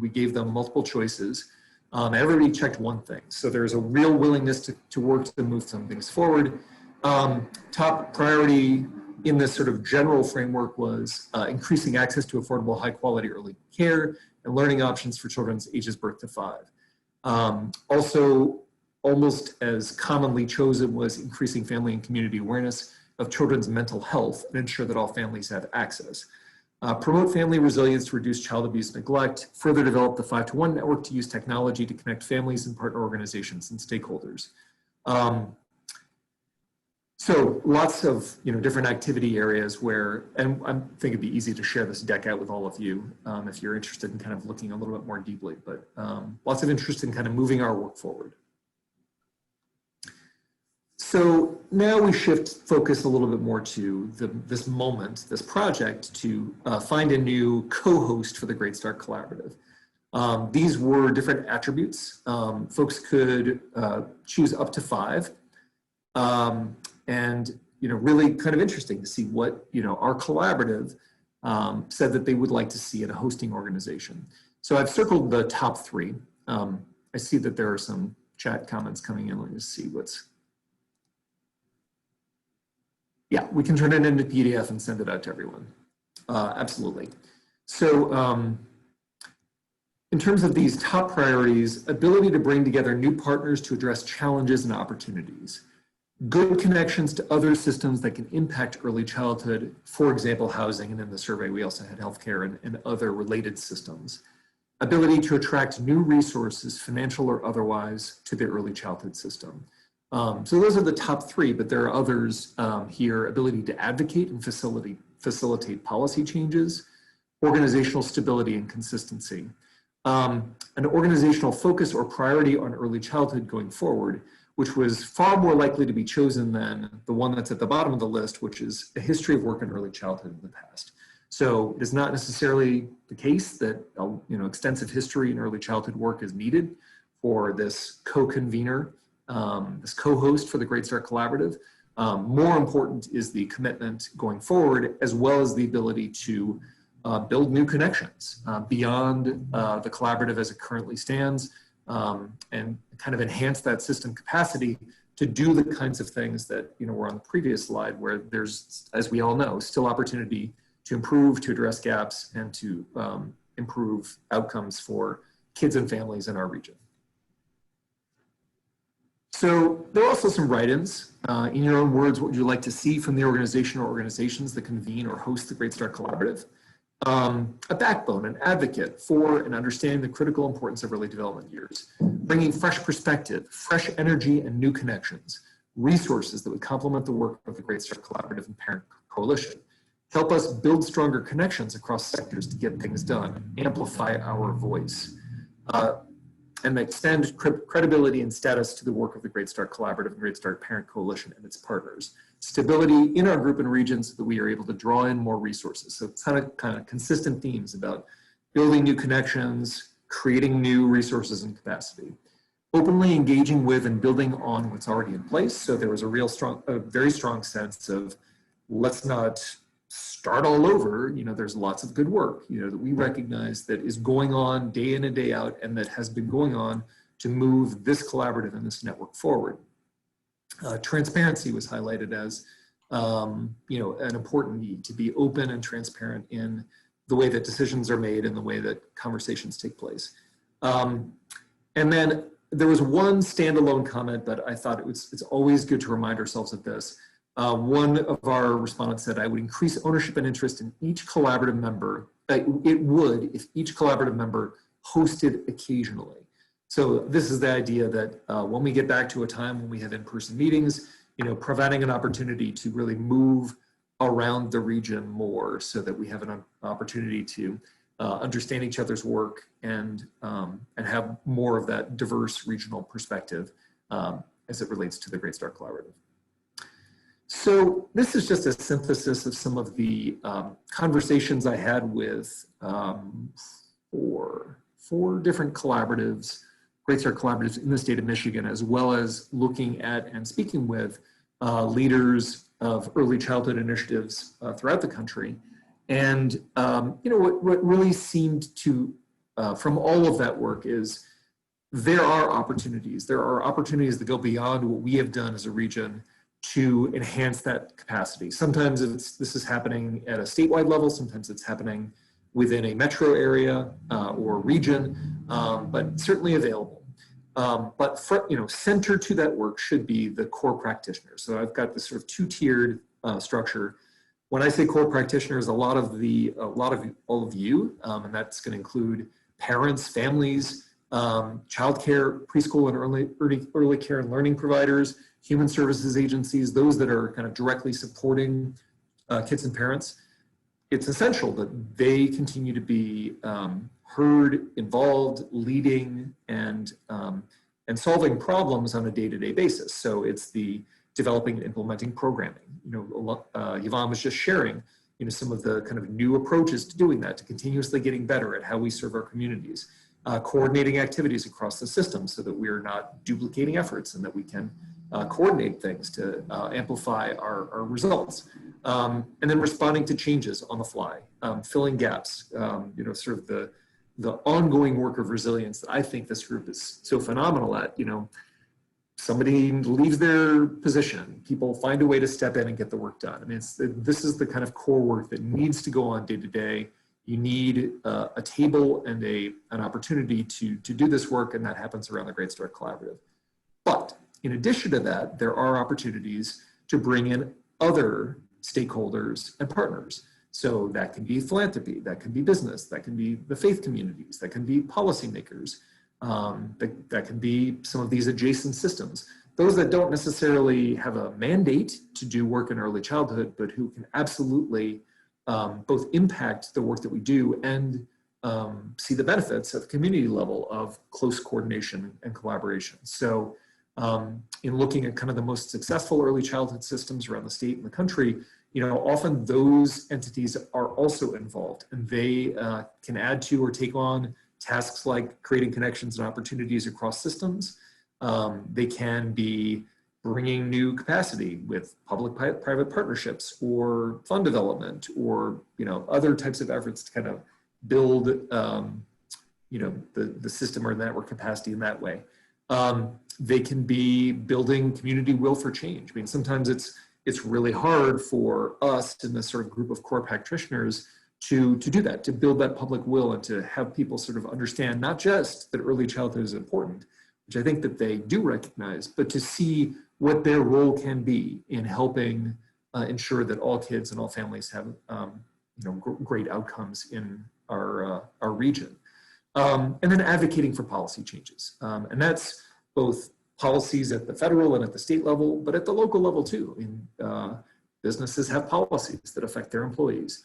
We gave them multiple choices. Everybody checked one thing. So there's a real willingness to work to move some things forward. Top priority in this sort of general framework was increasing access to affordable, high quality early care and learning options for children's ages birth to 5. Also, almost as commonly chosen was increasing family and community awareness of children's mental health and ensure that all families have access. Promote family resilience to reduce child abuse and neglect, further develop the 5-to-1 network to use technology to connect families and partner organizations and stakeholders. So lots of different activity areas where, and I think it'd be easy to share this deck out with all of you if you're interested in kind of looking a little bit more deeply, but lots of interest in kind of moving our work forward. So now we shift focus a little bit more to this moment, this project, to find a new co-host for the Great Start Collaborative. These were different attributes. Folks could choose up to 5. And really kind of interesting to see what our collaborative said that they would like to see in a hosting organization. So I've circled the top 3. I see that there are some chat comments coming in. Let me just see what's. Yeah, we can turn it into PDF and send it out to everyone. Absolutely. So in terms of these top priorities, ability to bring together new partners to address challenges and opportunities, good connections to other systems that can impact early childhood, for example, housing, and in the survey we also had healthcare and other related systems, ability to attract new resources, financial or otherwise, to the early childhood system. So those are the top three, but there are others here: ability to advocate and facilitate policy changes, organizational stability and consistency, an organizational focus or priority on early childhood going forward, which was far more likely to be chosen than the one that's at the bottom of the list, which is a history of work in early childhood in the past. So it is not necessarily the case that extensive history in early childhood work is needed for this co-convener, this co-host for the Great Start Collaborative. More important is the commitment going forward, as well as the ability to build new connections beyond the collaborative as it currently stands, and kind of enhance that system capacity to do the kinds of things that were on the previous slide, where there's, as we all know, still opportunity to improve, to address gaps, and to improve outcomes for kids and families in our region. So there are also some write-ins. In your own words, what would you like to see from the organization or organizations that convene or host the Great Start Collaborative? A backbone, an advocate for and understanding the critical importance of early development years, bringing fresh perspective, fresh energy, and new connections, resources that would complement the work of the Great Start Collaborative and Parent Coalition, help us build stronger connections across sectors to get things done, amplify our voice, and extend credibility and status to the work of the Great Start Collaborative and Great Start Parent Coalition and its partners. Stability in our group and regions so that we are able to draw in more resources. So it's kind of consistent themes about building new connections, creating new resources and capacity. Openly engaging with and building on what's already in place. So there was a very strong sense of, let's not start all over. There's lots of good work, that we recognize that is going on day in and day out, and that has been going on to move this collaborative and this network forward. Transparency was highlighted as, an important need to be open and transparent in the way that decisions are made and the way that conversations take place. And then there was one standalone comment, but I thought it's always good to remind ourselves of this. One of our respondents said, I would increase ownership and interest in each collaborative member. It would if each collaborative member hosted occasionally. So this is the idea that when we get back to a time when we have in-person meetings, providing an opportunity to really move around the region more so that we have an opportunity to understand each other's work and have more of that diverse regional perspective as it relates to the Great Start Collaborative. So this is just a synthesis of some of the conversations I had with four different collaboratives, Great Start Collaboratives in the state of Michigan, as well as looking at and speaking with leaders of early childhood initiatives throughout the country. And what really seemed to, from all of that work, is there are opportunities. There are opportunities that go beyond what we have done as a region to enhance that capacity. Sometimes this is happening at a statewide level, sometimes it's happening within a metro area or region, but certainly available. But center to that work should be the core practitioners. So I've got this sort of two-tiered structure. When I say core practitioners, all of you, and that's going to include parents, families, childcare, preschool and early care and learning providers, human services agencies, those that are kind of directly supporting kids and parents. It's essential that they continue to be heard, involved, leading, and solving problems on a day-to-day basis. So it's the developing and implementing programming. Yvonne was just sharing, some of the kind of new approaches to doing that, to continuously getting better at how we serve our communities, coordinating activities across the system so that we're not duplicating efforts and that we can coordinate things to amplify our results. And then responding to changes on the fly, filling gaps, sort of the ongoing work of resilience that I think this group is so phenomenal at. Somebody leaves their position, people find a way to step in and get the work done. I mean, this is the kind of core work that needs to go on day to day. You need a table and an opportunity to do this work, and that happens around the Great Start Collaborative. But in addition to that, there are opportunities to bring in other stakeholders and partners. So that can be philanthropy, that can be business, that can be the faith communities, that can be policymakers, that can be some of these adjacent systems. Those that don't necessarily have a mandate to do work in early childhood, but who can absolutely both impact the work that we do and see the benefits at the community level of close coordination and collaboration. So in looking at kind of the most successful early childhood systems around the state and the country, often those entities are also involved, and they can add to or take on tasks like creating connections and opportunities across systems. They can be bringing new capacity with public-private partnerships or fund development or other types of efforts to kind of build the system or network capacity in that way. They can be building community will for change. I mean, sometimes it's really hard for us in this sort of group of core practitioners to do that, to build that public will and to have people sort of understand not just that early childhood is important, which I think that they do recognize, but to see what their role can be in helping ensure that all kids and all families have great outcomes in our region. And then advocating for policy changes. And that's both policies at the federal and at the state level, but at the local level too. I mean, businesses have policies that affect their employees.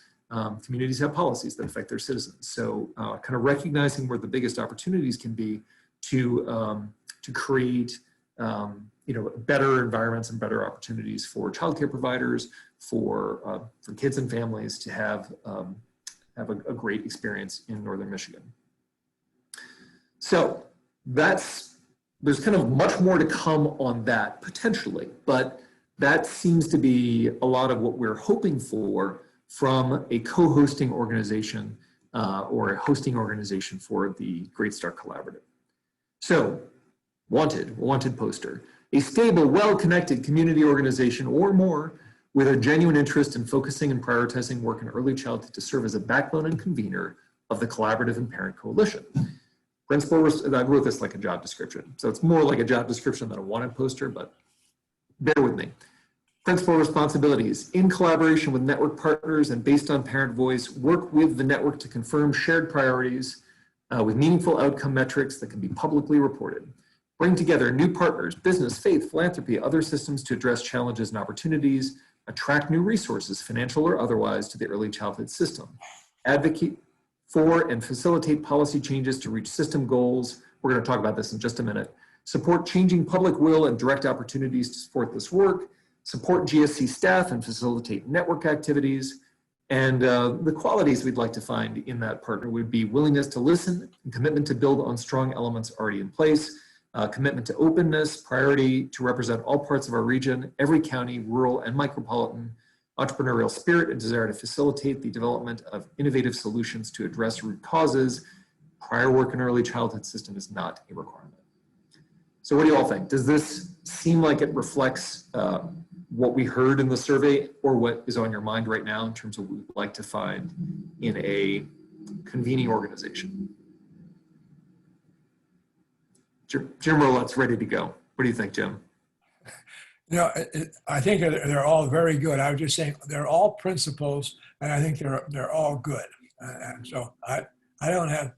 Communities have policies that affect their citizens. So kind of recognizing where the biggest opportunities can be to create better environments and better opportunities for childcare providers, for kids and families to have a great experience in Northern Michigan. So there's kind of much more to come on that potentially, but that seems to be a lot of what we're hoping for from a co-hosting organization or a hosting organization for the Great Start Collaborative. So, wanted poster, a stable, well-connected community organization or more with a genuine interest in focusing and prioritizing work in early childhood to serve as a backbone and convener of the collaborative and parent coalition. Principal, I wrote this like a job description, so it's more like a job description than a wanted poster, but bear with me. Principal responsibilities: in collaboration with network partners and based on parent voice, work with the network to confirm shared priorities with meaningful outcome metrics that can be publicly reported. Bring together new partners, business, faith, philanthropy, other systems to address challenges and opportunities, attract new resources, financial or otherwise, to the early childhood system. Advocate for and facilitate policy changes to reach system goals. We're going to talk about this in just a minute. Support changing public will and direct opportunities to support this work. Support GSC staff and facilitate network activities. And the qualities we'd like to find in that partner would be willingness to listen, and commitment to build on strong elements already in place, commitment to openness, priority to represent all parts of our region, every county, rural and micropolitan, entrepreneurial spirit and desire to facilitate the development of innovative solutions to address root causes. Prior work in early childhood system is not a requirement. So what do you all think? Does this seem like it reflects what we heard in the survey, or what is on your mind right now in terms of what we'd like to find in a convening organization? Jim Rollett's ready to go. What do you think, Jim? I think they're all very good. I was just saying they're all principles, and I think they're all good. And so I don't have,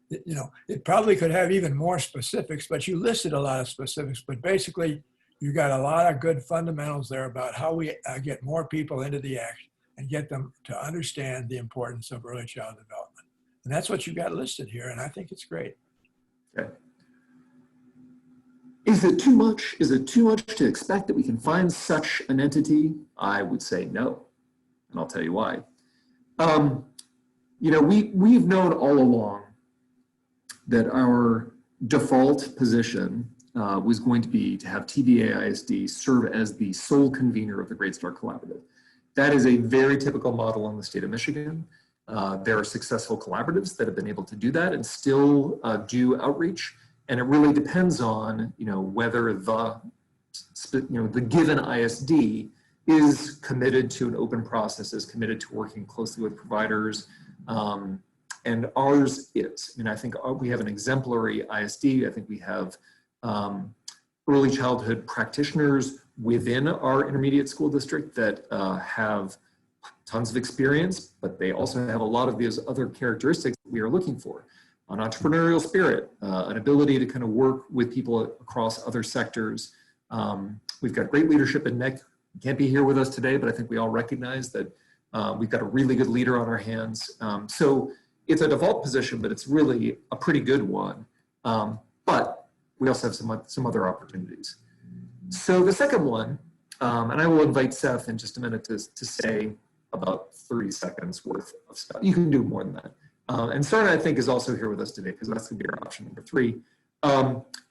it probably could have even more specifics, but you listed a lot of specifics. But basically, you got a lot of good fundamentals there about how we get more people into the act and get them to understand the importance of early child development. And that's what you got listed here, and I think it's great. Okay. Is it too much? Is it too much to expect that we can find such an entity? I would say no, and I'll tell you why. We've known all along that our default position was going to be to have TVA ISD serve as the sole convener of the Great Start Collaborative. That is a very typical model in the state of Michigan. There are successful collaboratives that have been able to do that and still do outreach. And it really depends on, whether the given ISD is committed to an open process, is committed to working closely with providers, And ours is. I mean, I think we have an exemplary ISD. I think we have early childhood practitioners within our intermediate school district that have tons of experience, but they also have a lot of these other characteristics that we are looking for. An entrepreneurial spirit, an ability to kind of work with people across other sectors. We've got great leadership in NEC. Can't be here with us today, but I think we all recognize that we've got a really good leader on our hands. So it's a default position, but it's really a pretty good one. But we also have some other opportunities. So the second one, and I will invite Seth in just a minute to say about 30 seconds worth of stuff. You can do more than that. And Sarna, I think, is also here with us today because that's going to be our option number 3.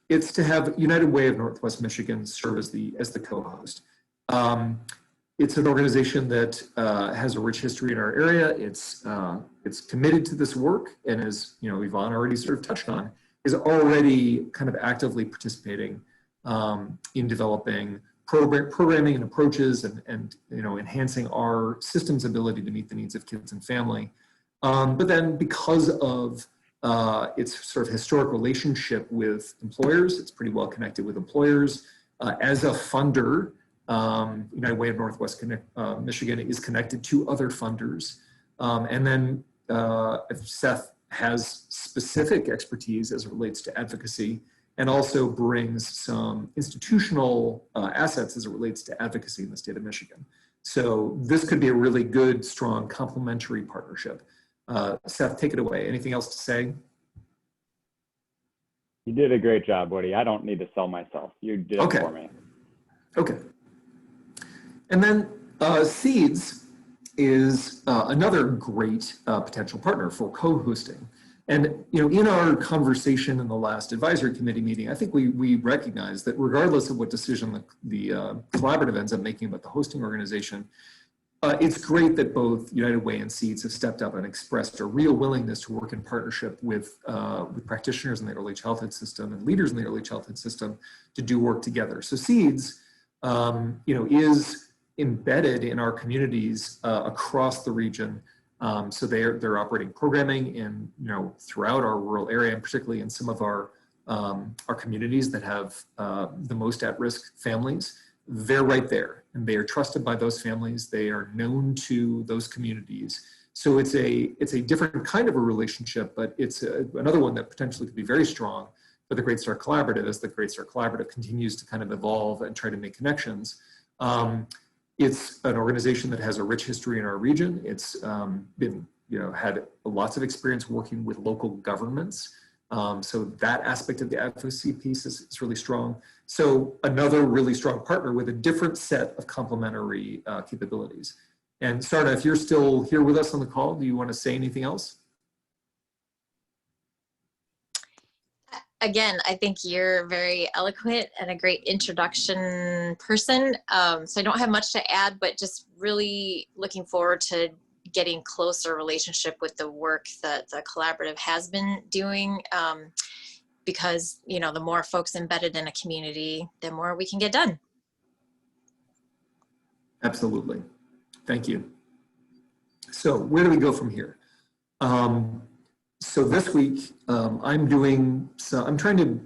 It's to have United Way of Northwest Michigan serve as the co-host. It's an organization that has a rich history in our area. It's committed to this work, and as Yvonne already sort of touched on, is already kind of actively participating in developing programming and approaches and enhancing our system's ability to meet the needs of kids and family. But then because of its sort of historic relationship with employers, it's pretty well connected with employers. As a funder, United Way of Northwest Michigan is connected to other funders. And then if Seth has specific expertise as it relates to advocacy, and also brings some institutional assets as it relates to advocacy in the state of Michigan. So this could be a really good, strong, complementary partnership. Seth, take it away. Anything else to say? You did a great job, Woody. I don't need to sell myself. You did it for me. Okay. And then Seeds is another great potential partner for co-hosting. And in our conversation in the last advisory committee meeting, I think we recognize that regardless of what decision the collaborative ends up making about the hosting organization, it's great that both United Way and Seeds have stepped up and expressed a real willingness to work in partnership with practitioners in the early childhood system and leaders in the early childhood system to do work together. So Seeds, is embedded in our communities across the region. So they're operating programming in throughout our rural area, and particularly in some of our communities that have the most at-risk families. They're right there, and they are trusted by those families. They are known to those communities. So it's a different kind of a relationship, but it's another one that potentially could be very strong for the Great Start Collaborative as the Great Start Collaborative continues to kind of evolve and try to make connections. It's an organization that has a rich history in our region. It's been, had lots of experience working with local governments. So that aspect of the advocacy piece is really strong. So another really strong partner with a different set of complementary capabilities. And Sarna, if you're still here with us on the call, do you want to say anything else? Again, I think you're very eloquent and a great introduction person. So I don't have much to add, but just really looking forward to getting closer relationship with the work that the collaborative has been doing. Because, the more folks embedded in a community, the more we can get done. Absolutely. Thank you. So where do we go from here? So this week, I'm trying to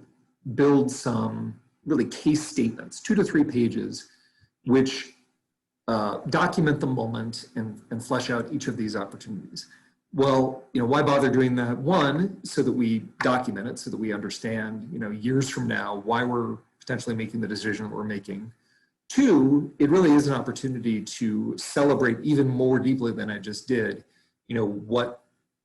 build some really case statements, 2 to 3 pages, which document the moment and flesh out each of these opportunities. Well, why bother doing that? One, so that we document it, so that we understand, years from now, why we're potentially making the decision that we're making. 2, it really is an opportunity to celebrate even more deeply than I just did, what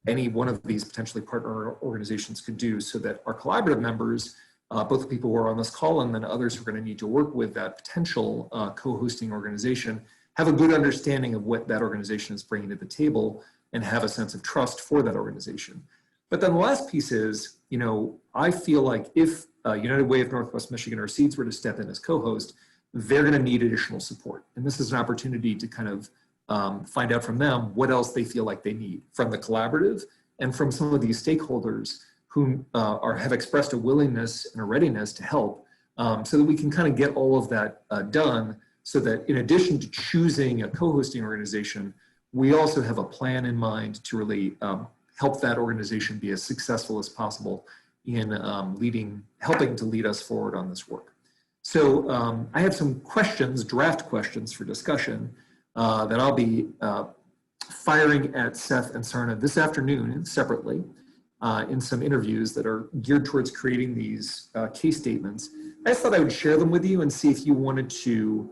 any one of these potentially partner organizations could do so that our collaborative members, both the people who are on this call and then others who are going to need to work with that potential co-hosting organization, have a good understanding of what that organization is bringing to the table and have a sense of trust for that organization. But then the last piece is, I feel like if United Way of Northwest Michigan or Seeds were to step in as co-host, they're going to need additional support. And this is an opportunity to kind of find out from them what else they feel like they need from the collaborative and from some of these stakeholders who have expressed a willingness and a readiness to help so that we can kind of get all of that done so that in addition to choosing a co-hosting organization, we also have a plan in mind to really help that organization be as successful as possible in helping to lead us forward on this work. So I have some questions, draft questions for discussion that I'll be firing at Seth and Sarna this afternoon separately in some interviews that are geared towards creating these case statements. I just thought I would share them with you and see if you wanted to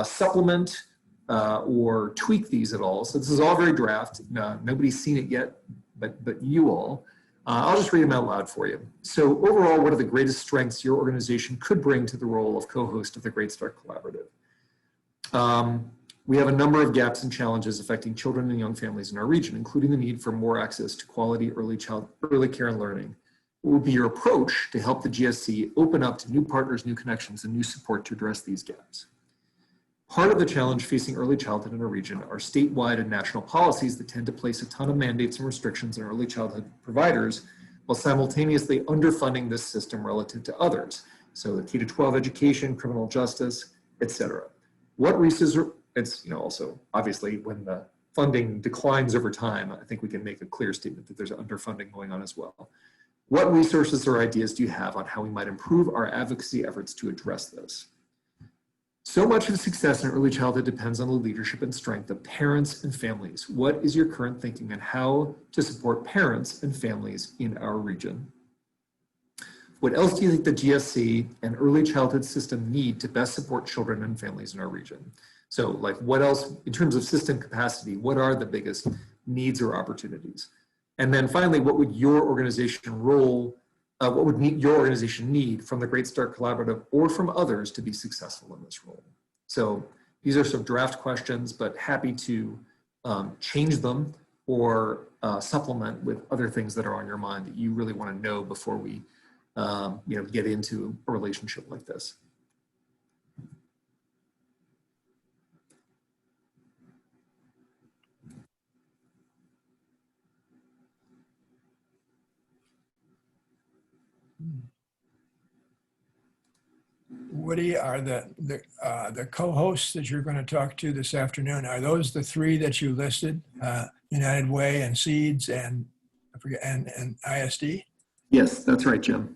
supplement or tweak these at all. So this is all very draft. Nobody's seen it yet, but you all. I'll just read them out loud for you. So overall, what are the greatest strengths your organization could bring to the role of co-host of the Great Start Collaborative? We have a number of gaps and challenges affecting children and young families in our region, including the need for more access to quality early care and learning. What would be your approach to help the GSC open up to new partners, new connections, and new support to address these gaps? Part of the challenge facing early childhood in our region are statewide and national policies that tend to place a ton of mandates and restrictions on early childhood providers while simultaneously underfunding this system relative to others. So the K-12 education, criminal justice, etc. What resources, it's also obviously when the funding declines over time, I think we can make a clear statement that there's underfunding going on as well. What resources or ideas do you have on how we might improve our advocacy efforts to address this? So much of success in early childhood depends on the leadership and strength of parents and families. What is your current thinking on how to support parents and families in our region? What else do you think the GSC and early childhood system need to best support children and families in our region? So like what else, in terms of system capacity, what are the biggest needs or opportunities? And then finally, what would your organization need from the Great Start Collaborative or from others to be successful in this role? So these are some draft questions, but happy to change them or supplement with other things that are on your mind that you really want to know before we get into a relationship like this. Woody, are the co-hosts that you're going to talk to this afternoon, are those the three that you listed? United Way and Seeds and I forget and ISD? Yes, that's right, Jim.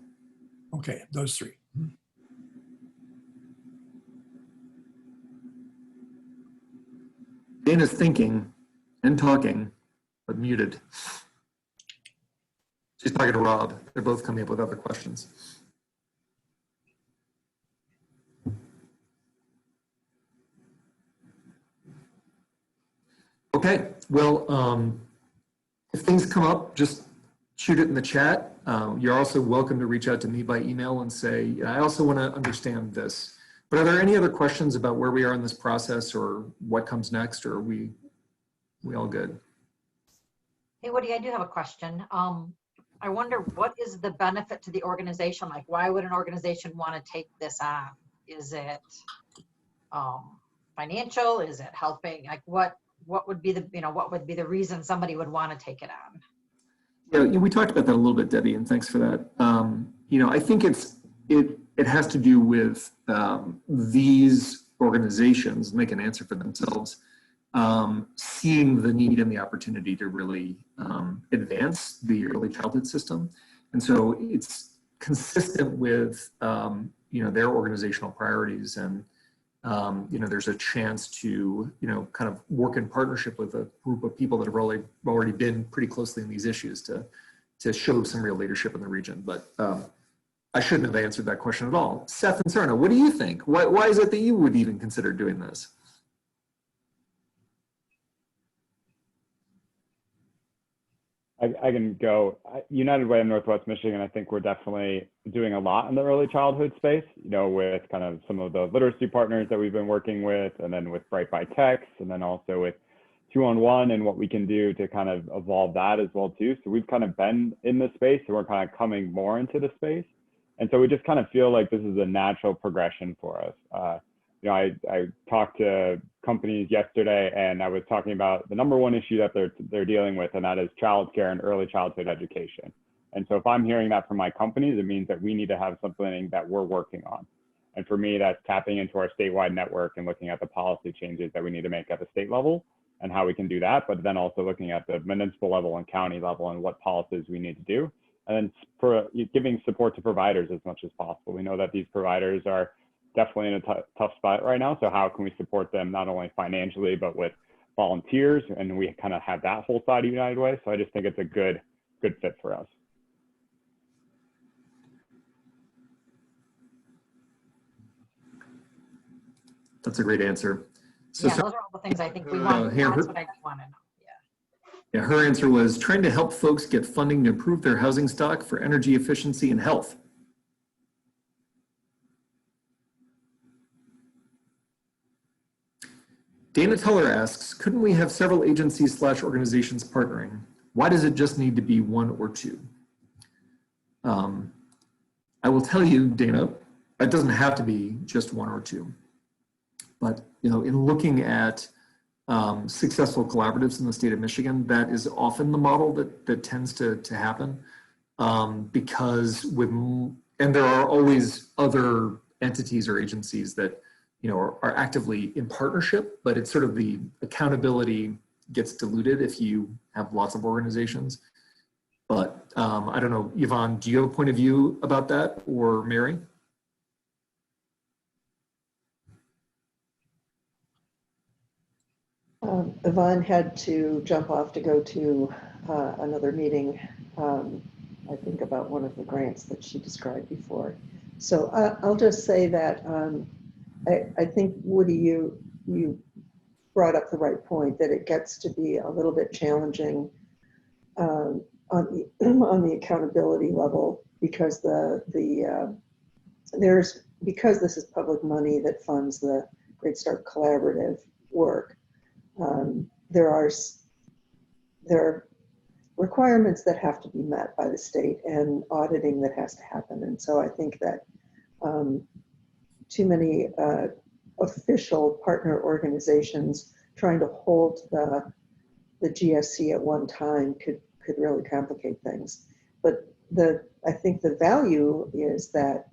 Okay, those three. Dana's thinking and talking, but muted. She's talking to Rob. They're both coming up with other questions. Okay, well, if things come up, just shoot it in the chat. You're also welcome to reach out to me by email and say, I also want to understand this. But are there any other questions about where we are in this process or what comes next, or are we all good? Hey, Woody, I do have a question. I wonder what is the benefit to the organization? Like, why would an organization want to take this on? Is it financial? Is it helping? Like, what would be the what would be the reason somebody would want to take it on? Yeah, we talked about that a little bit, Debbie, and thanks for that. I think it has to do with these organizations, and they can answer for themselves, seeing the need and the opportunity to really advance the early childhood system. And so it's consistent with their organizational priorities, and there's a chance to kind of work in partnership with a group of people that have already been pretty closely in these issues to show some real leadership in the region. But I shouldn't have answered that question at all. Seth and Sarna, what do you think? Why is it that you would even consider doing this? I can go. United Way of Northwest Michigan, I think we're definitely doing a lot in the early childhood space, with kind of some of the literacy partners that we've been working with, and then with Bright by Text, and then also with 2-on-1 and what we can do to kind of evolve that as well too. So we've kind of been in the space, and we're kind of coming more into the space. And so we just kind of feel like this is a natural progression for us. I talked to companies yesterday, and I was talking about the #1 issue that they're dealing with, and that is childcare and early childhood education. And so if I'm hearing that from my companies, it means that we need to have something that we're working on. And for me, that's tapping into our statewide network and looking at the policy changes that we need to make at the state level and how we can do that, but then also looking at the municipal level and county level and what policies we need to do. And then for giving support to providers as much as possible. We know that these providers are definitely in a tough spot right now. So how can we support them not only financially, but with volunteers? And we kind of have that whole side of United Way. So I just think it's a good fit for us. That's a great answer. Yeah, those are all the things I think we want. That's what I want to know. Yeah, her answer was trying to help folks get funding to improve their housing stock for energy efficiency and health. Dana Tuller asks, couldn't we have several agencies / organizations partnering? Why does it just need to be one or two? I will tell you, Dana, it doesn't have to be just one or two. But in looking at successful collaboratives in the state of Michigan, that is often the model that tends to happen, because and there are always other entities or agencies that are actively in partnership, but it's sort of the accountability gets diluted if you have lots of organizations. But I don't know, Yvonne, do you have a point of view about that, or Mary? Yvonne had to jump off to go to another meeting, I think about one of the grants that she described before. So I'll just say that I think, Woody, you brought up the right point, that it gets to be a little bit challenging on the accountability level, because because this is public money that funds the Great Start Collaborative work. There are requirements that have to be met by the state and auditing that has to happen. And so I think that too many official partner organizations trying to hold the GSC at one time could really complicate things. But I think the value is that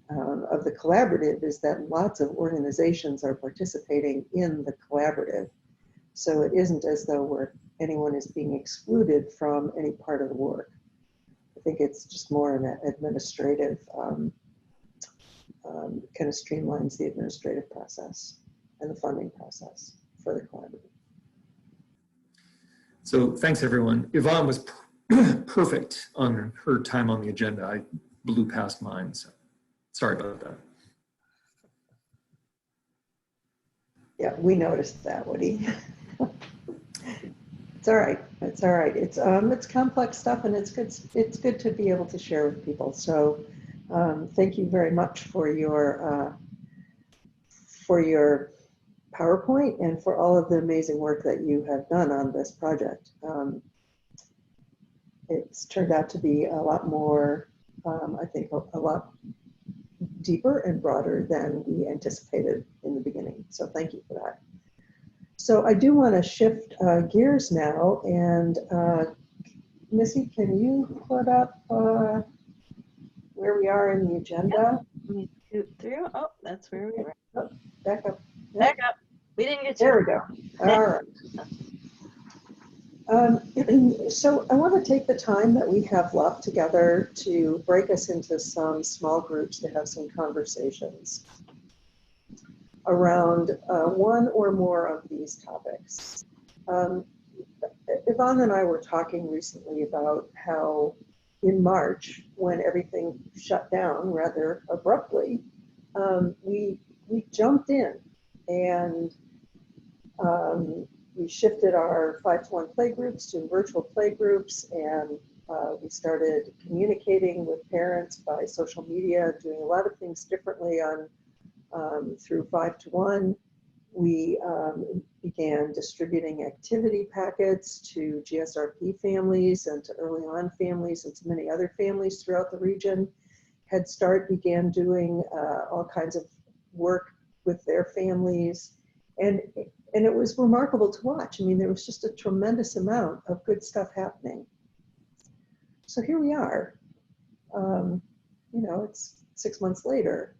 of the collaborative is that lots of organizations are participating in the collaborative. So it isn't as though anyone is being excluded from any part of the work. I think it's just more an administrative, kind of streamlines the administrative process and the funding process for the collaborative. So thanks, everyone. Yvonne was perfect on her time on the agenda. I blew past mine, so sorry about that. Yeah, we noticed that, Woody. It's all right. It's all right. It's complex stuff, and it's good to be able to share with people. So thank you very much for your PowerPoint and for all of the amazing work that you have done on this project. It's turned out to be a lot more, I think, a lot deeper and broader than we anticipated in the beginning. So thank you for that. So I do want to shift gears now, and Missy, can you put up where we are in the agenda? Let me scoot through. Oh, that's where we were. Oh, back up. Yep. Back up. We didn't get to. There we go. All right. So I want to take the time that we have left together to break us into some small groups to have some conversations around one or more of these topics. Yvonne and I were talking recently about how in March, when everything shut down rather abruptly, we jumped in and we shifted our 5-to-1 playgroups to virtual playgroups, and we started communicating with parents by social media, doing a lot of things differently through 5-to-1. We began distributing activity packets to GSRP families and to early on families and to many other families throughout the region. Head Start began doing all kinds of work with their families. And it was remarkable to watch. I mean, there was just a tremendous amount of good stuff happening. So here we are. It's 6 months later.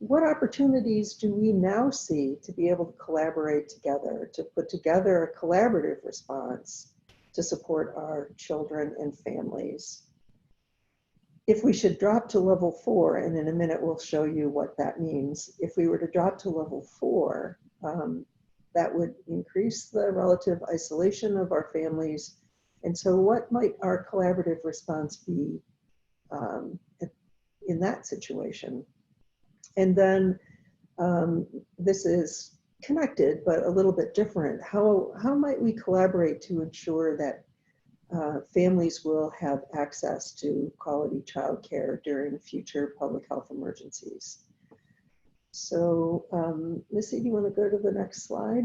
what opportunities do we now see to be able to collaborate together, to put together a collaborative response to support our children and families? If we should drop to level 4, and in a minute we'll show you what that means, if we were to drop to level 4, that would increase the relative isolation of our families. And so what might our collaborative response be in that situation? And then this is connected, but a little bit different. How might we collaborate to ensure that families will have access to quality childcare during future public health emergencies? So, Missy, do you want to go to the next slide?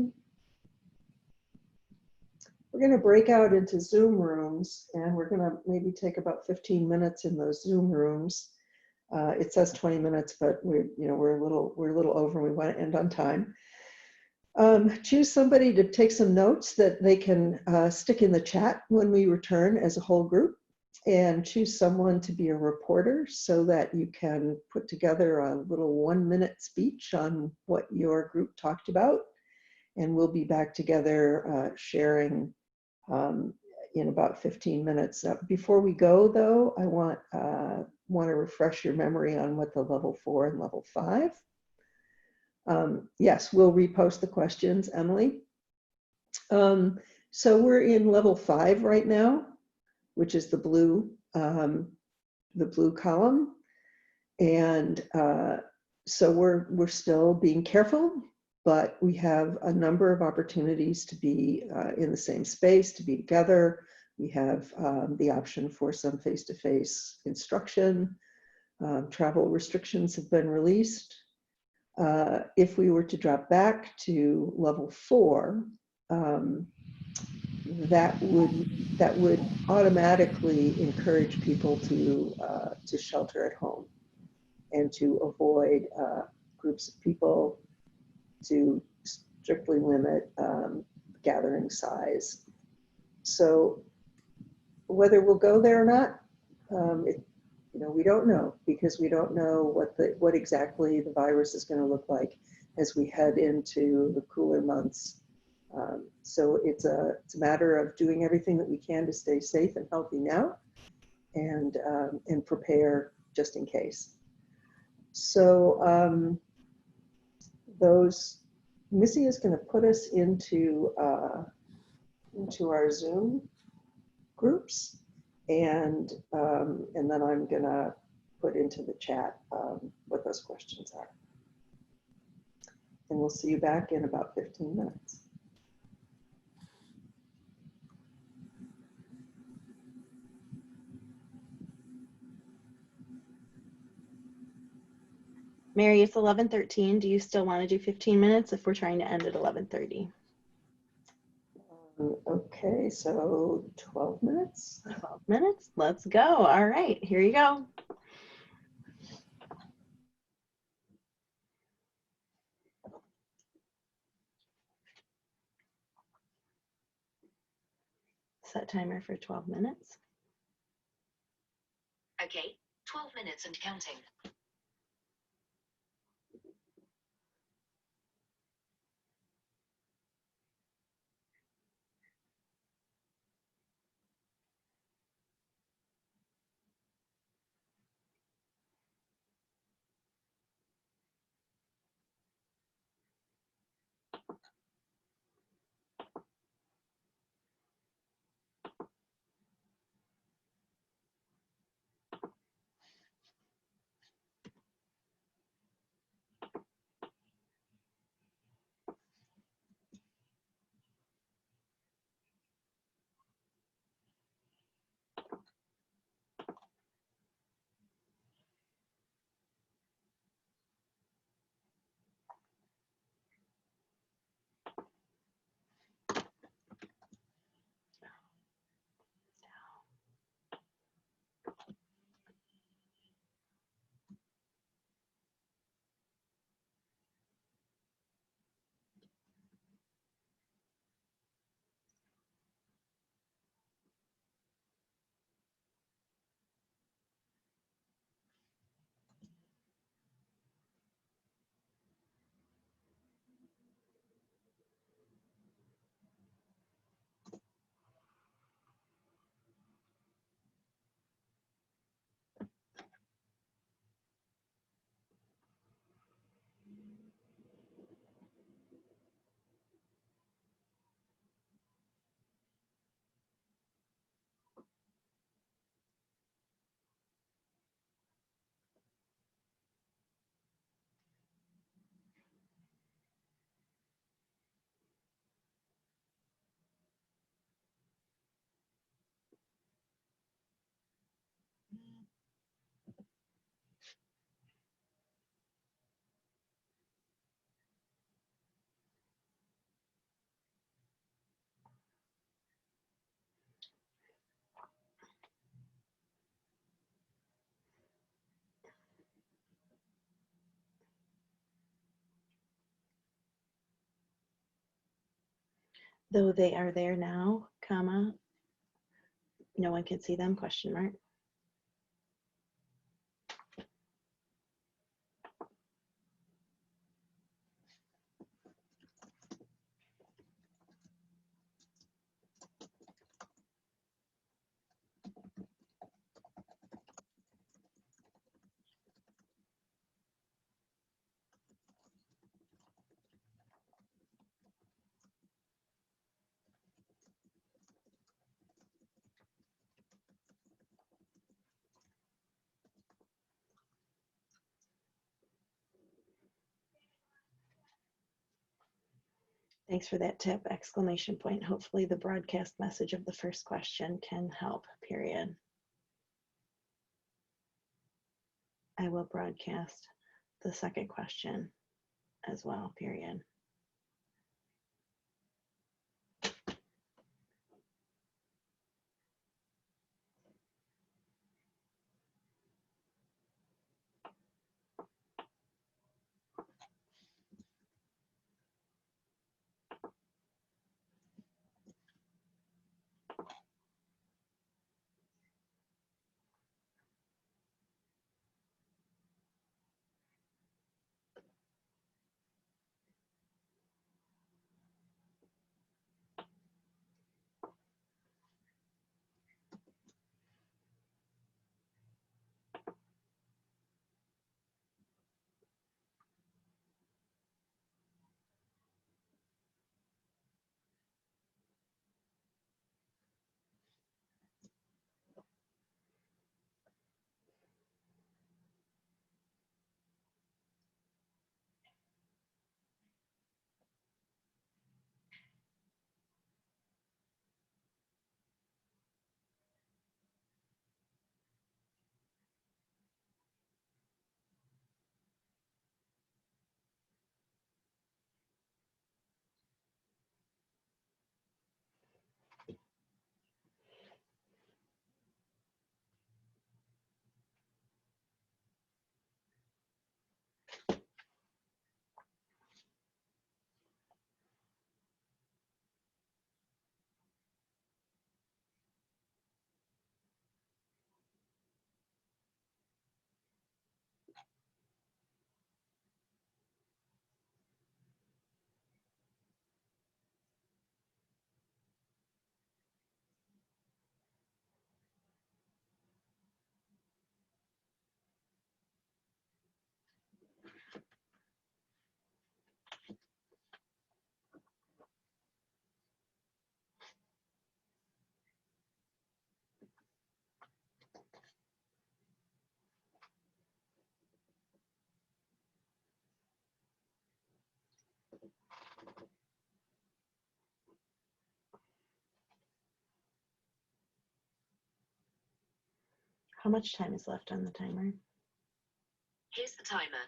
We're going to break out into Zoom rooms, and we're going to maybe take about 15 minutes in those Zoom rooms. It says 20 minutes, but we're a little over. We want to end on time. Choose somebody to take some notes that they can stick in the chat when we return as a whole group, and choose someone to be a reporter so that you can put together a little 1-minute speech on what your group talked about. And we'll be back together sharing in about 15 minutes. Before we go, though, I want to refresh your memory on what the level 4 and level 5. Yes, we'll repost the questions, Emily. So we're in level 5 right now, which is the blue column, and so we're still being careful, but we have a number of opportunities to be in the same space, to be together. We have the option for some face-to-face instruction. Travel restrictions have been released. If we were to drop back to level 4, that would automatically encourage people to shelter at home and to avoid groups of people, to strictly limit gathering size. So whether we'll go there or not, we don't know, because we don't know what exactly the virus is going to look like as we head into the cooler months. So it's a matter of doing everything that we can to stay safe and healthy now, and prepare just in case. So Missy is going to put us into our Zoom groups, and then I'm going to put into the chat what those questions are. And we'll see you back in about 15 minutes. Mary, it's 11:13. Do you still want to do 15 minutes if we're trying to end at 11:30? Okay, so 12 minutes. 12 minutes. Let's go. All right, here you go. Set timer for 12 minutes. Okay, 12 minutes and counting. Though they are there now, comma, no one can see them, question mark. Thanks for that tip, exclamation point. Hopefully the broadcast message of the first question can help, period. I will broadcast the second question as well, period. How much time is left on the timer? Here's the timer.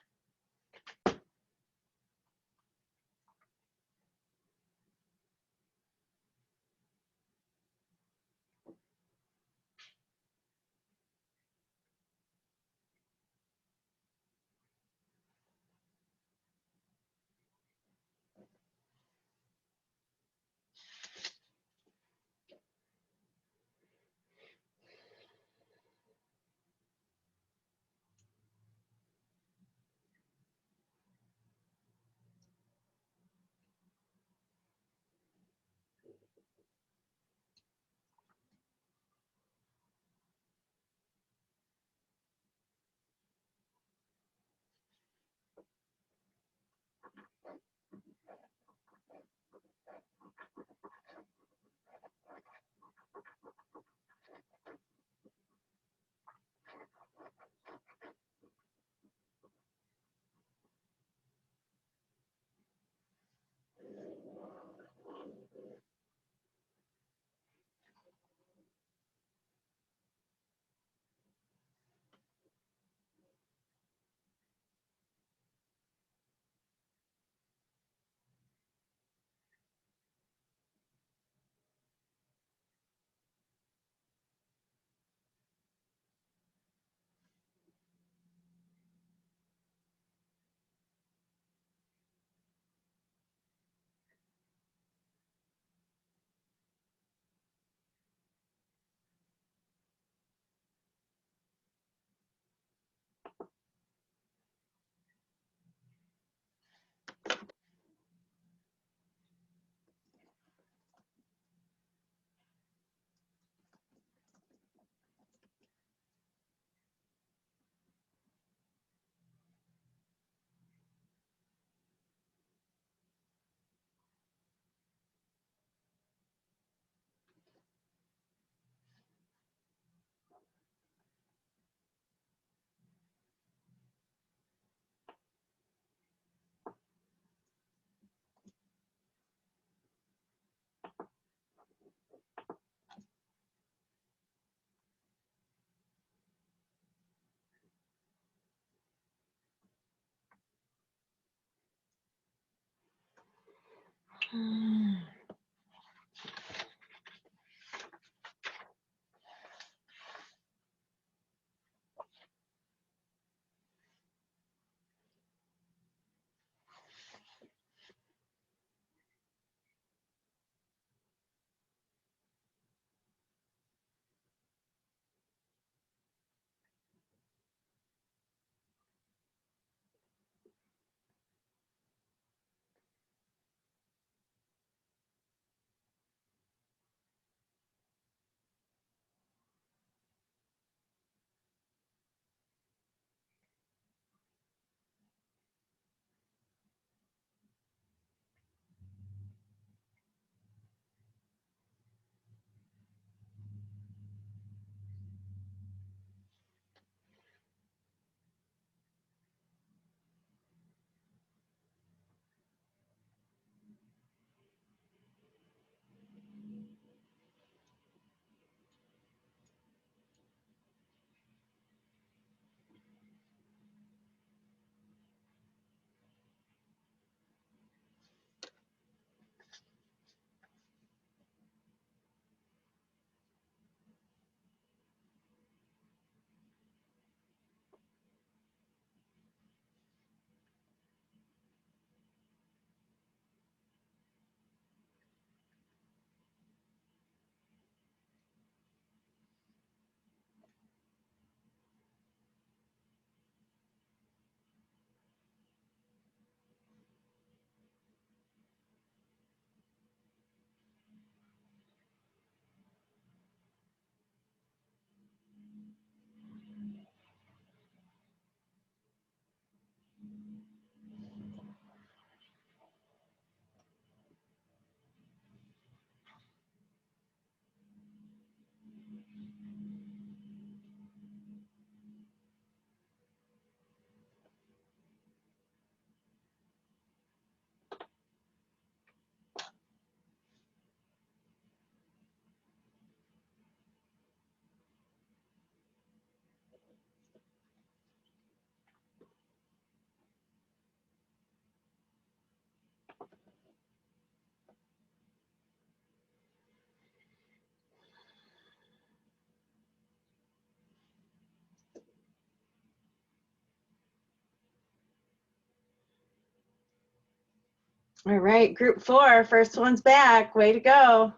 All right, group 4, first one's back. Way to go.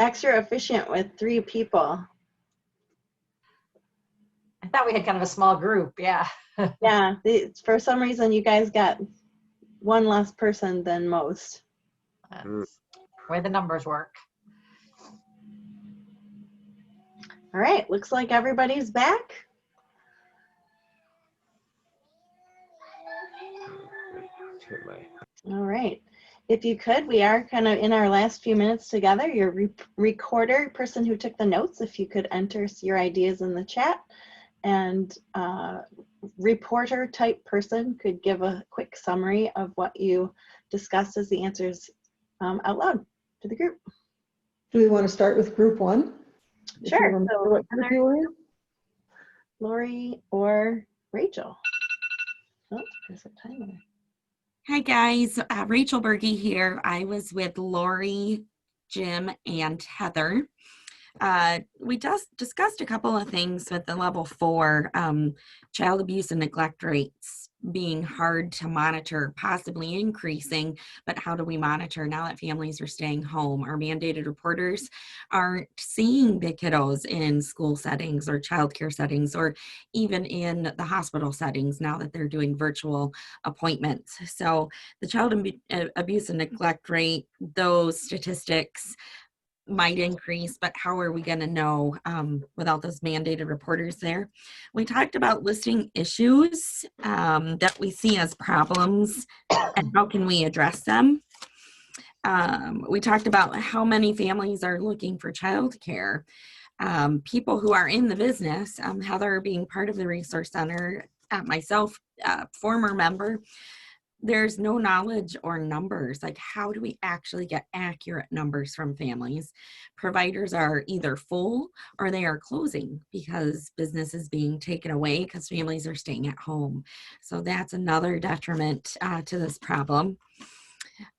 Extra efficient with 3 people. I thought we had kind of a small group. Yeah. Yeah, for some reason you guys got one less person than most. That's where the numbers work. All right, looks like everybody's back. All right. If you could, we are kind of in our last few minutes together. Your recorder, person who took the notes, if you could enter your ideas in the chat, and reporter type person could give a quick summary of what you discussed as the answers out loud to the group. Do we want to start with group 1? If you Sure. remember So what group you were in? Lori or Rachel? Oh, there's a timer. Hi guys, Rachel Berge here. I was with Lori, Jim, and Heather. We just discussed a couple of things with the level 4 child abuse and neglect rates being hard to monitor, possibly increasing, but how do we monitor now that families are staying home? Our mandated reporters aren't seeing the kiddos in school settings or childcare settings or even in the hospital settings now that they're doing virtual appointments. So the child abuse and neglect rate, those statistics might increase, but how are we going to know without those mandated reporters there? We talked about listing issues that we see as problems and how can we address them. We talked about how many families are looking for childcare. People who are in the business, Heather being part of the Resource Center, myself, former member, there's no knowledge or numbers. Like, how do we actually get accurate numbers from families? Providers are either full or they are closing because business is being taken away because families are staying at home. So that's another detriment to this problem.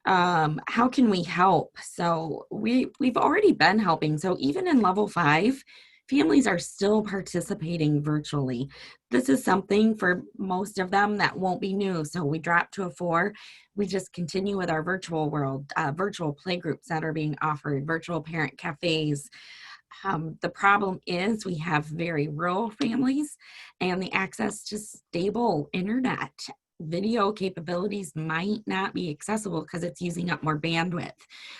How can we help? So we've already been helping. So even in level 5, families are still participating virtually. This is something for most of them that won't be new. So we drop to a 4. We just continue with our virtual world, virtual play groups that are being offered, virtual parent cafes. The problem is we have very rural families, and the access to stable internet video capabilities might not be accessible because it's using up more bandwidth.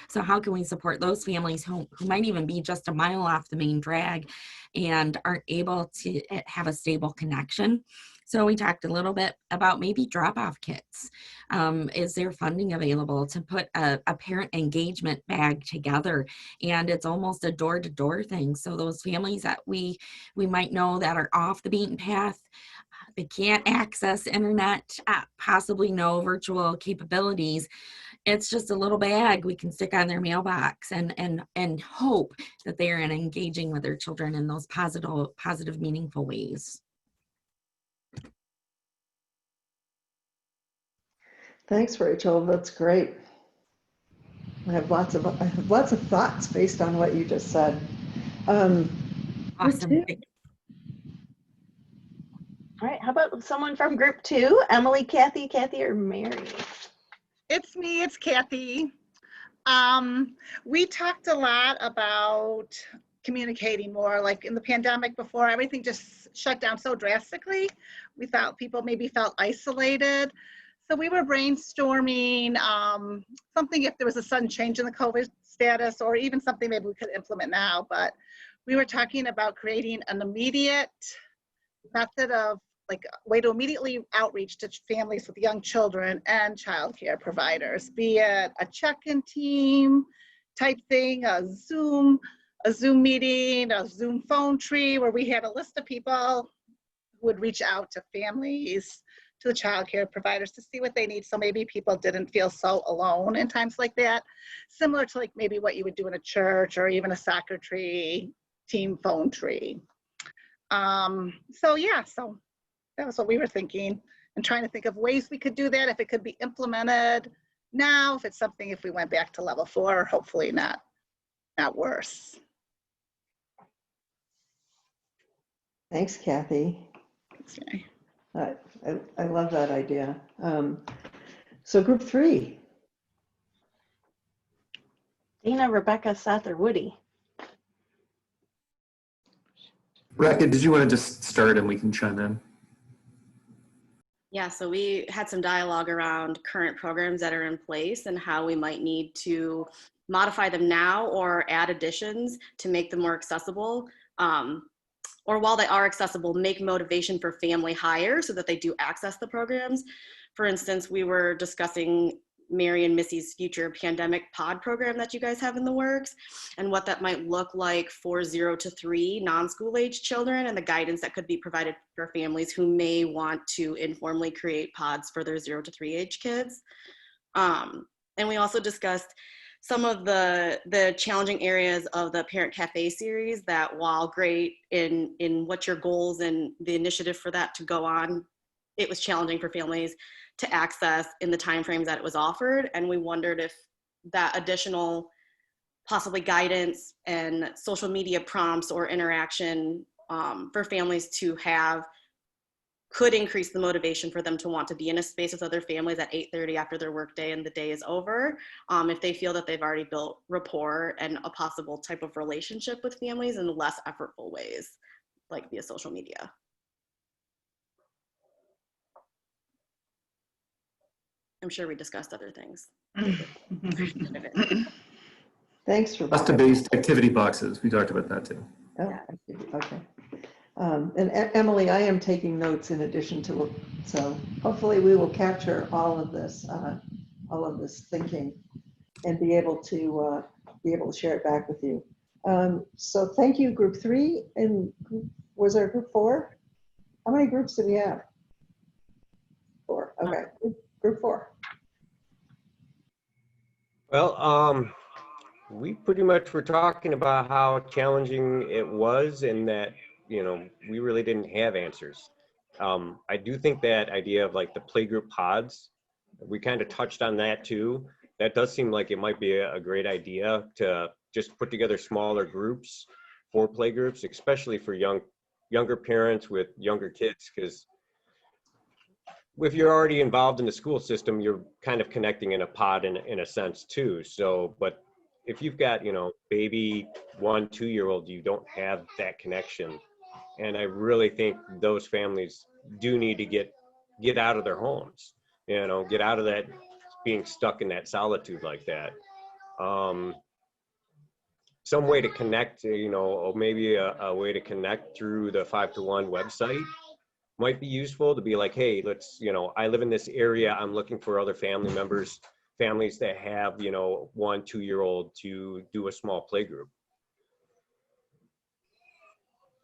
So how can we support those families who might even be just a mile off the main drag and aren't able to have a stable connection? So we talked a little bit about maybe drop-off kits. Is there funding available to put a parent engagement bag together? And it's almost a door-to-door thing. So those families that we might know that are off the beaten path, they can't access internet, possibly no virtual capabilities. It's just a little bag we can stick on their mailbox and hope that they are engaging with their children in those positive, meaningful ways. Thanks, Rachel. That's great. I have lots of thoughts based on what you just said. Awesome. All right, how about someone from group 2? Emily, Kathy, or Mary? It's me, it's Kathy. We talked a lot about communicating more, like in the pandemic before everything just shut down so drastically. We thought people maybe felt isolated. So we were brainstorming something if there was a sudden change in the COVID status, or even something maybe we could implement now, but we were talking about creating an immediate method of like a way to immediately outreach to families with young children and childcare providers, be it a check-in team type thing, a Zoom meeting, a Zoom phone tree, where we had a list of people who would reach out to families, to the childcare providers to see what they need. So maybe people didn't feel so alone in times like that. Similar to like maybe what you would do in a church or even a soccer tree, team phone tree. So that was what we were thinking, and trying to think of ways we could do that, if it could be implemented now, if it's something if we went back to level 4, hopefully not worse. Thanks, Kathy. Okay. I love that idea. So group 3. Dana, Rebecca, Seth, or Woody? Rebecca, did you want to just start and we can chime in? Yeah, so we had some dialogue around current programs that are in place and how we might need to modify them now or add additions to make them more accessible. Or while they are accessible, make motivation for family higher so that they do access the programs. For instance, we were discussing Mary and Missy's future pandemic pod program that you guys have in the works, and what that might look like for 0 to 3 non-school age children, and the guidance that could be provided for families who may want to informally create pods for their 0 to 3 age kids. And we also discussed some of the challenging areas of the Parent Cafe series that, while great in what your goals and the initiative for that to go on, it was challenging for families to access in the timeframes that it was offered. And we wondered if that additional possibly guidance and social media prompts or interaction for families to have could increase the motivation for them to want to be in a space with other families at 8:30 after their workday and the day is over, if they feel that they've already built rapport and a possible type of relationship with families in less effortful ways, like via social media. I'm sure we discussed other things. Thanks for Custom-based activity boxes. We talked about that too. Oh, okay. And Emily, I am taking notes in addition to, so hopefully we will capture all of this thinking and be able to share it back with you. So thank you, group 3, and was there a group 4? How many groups do we have? 4. Okay, group 4. Well, we pretty much were talking about how challenging it was, and that, you know, we really didn't have answers. I do think that idea of like the playgroup pods, we kind of touched on that too. that does seem like it might be a great idea to just put together smaller groups for play groups, especially for younger parents with younger kids, because if you're already involved in the school system, you're kind of connecting in a pod in a sense too. So, but if you've got, baby 1-2-year-old, you don't have that connection. And I really think those families do need to get out of their homes, get out of that being stuck in that solitude like that. Some way to connect, or maybe a way to connect through the 5 to 1 website might be useful, to be like, hey, let's, I live in this area, I'm looking for other family members, families that have, 1-2-year-old to do a small play group.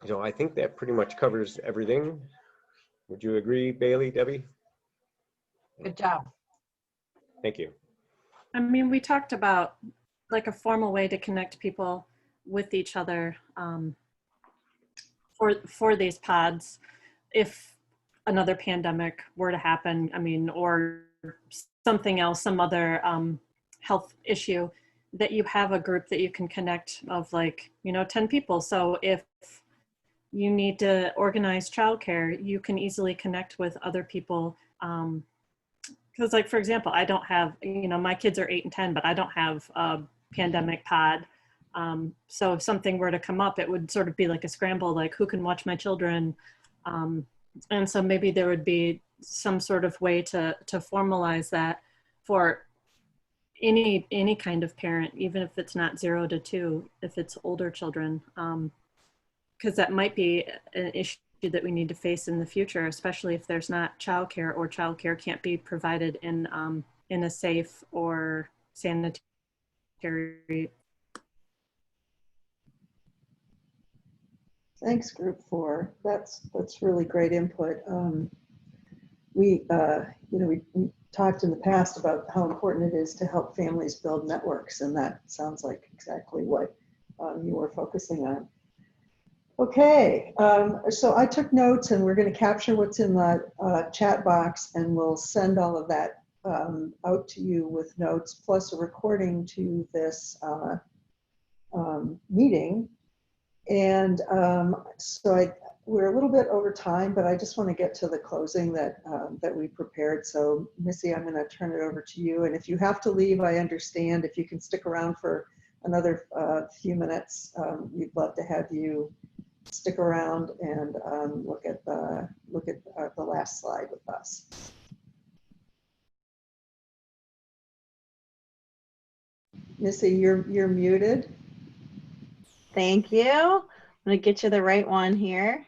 I think that pretty much covers everything. Would you agree, Bailey, Debbie? Good job. Thank you. I mean, we talked about like a formal way to connect people with each other for these pods. If another pandemic were to happen, I mean, or something else, some other health issue, that you have a group that you can connect of 10 people. So if you need to organize childcare, you can easily connect with other people. Because for example, I don't have, my kids are 8 and 10, but I don't have a pandemic pod. So if something were to come up, it would sort of be like a scramble, like who can watch my children? And so maybe there would be some sort of way to formalize that for any kind of parent, even if it's not 0 to 2, if it's older children, because that might be an issue that we need to face in the future, especially if there's not childcare, or childcare can't be provided in a safe or sanitary. Thanks, Group 4. That's really great input. We talked in the past about how important it is to help families build networks, and that sounds like exactly what you were focusing on. Okay, so I took notes, and we're going to capture what's in the chat box, and we'll send all of that out to you with notes, plus a recording to this meeting. And so we're a little bit over time, but I just want to get to the closing that we prepared. So Missy, I'm going to turn it over to you. And if you have to leave, I understand. If you can stick around for another few minutes, we'd love to have you stick around and look at the last slide with us. Missy, you're muted. Thank you. I'm gonna get you the right one here.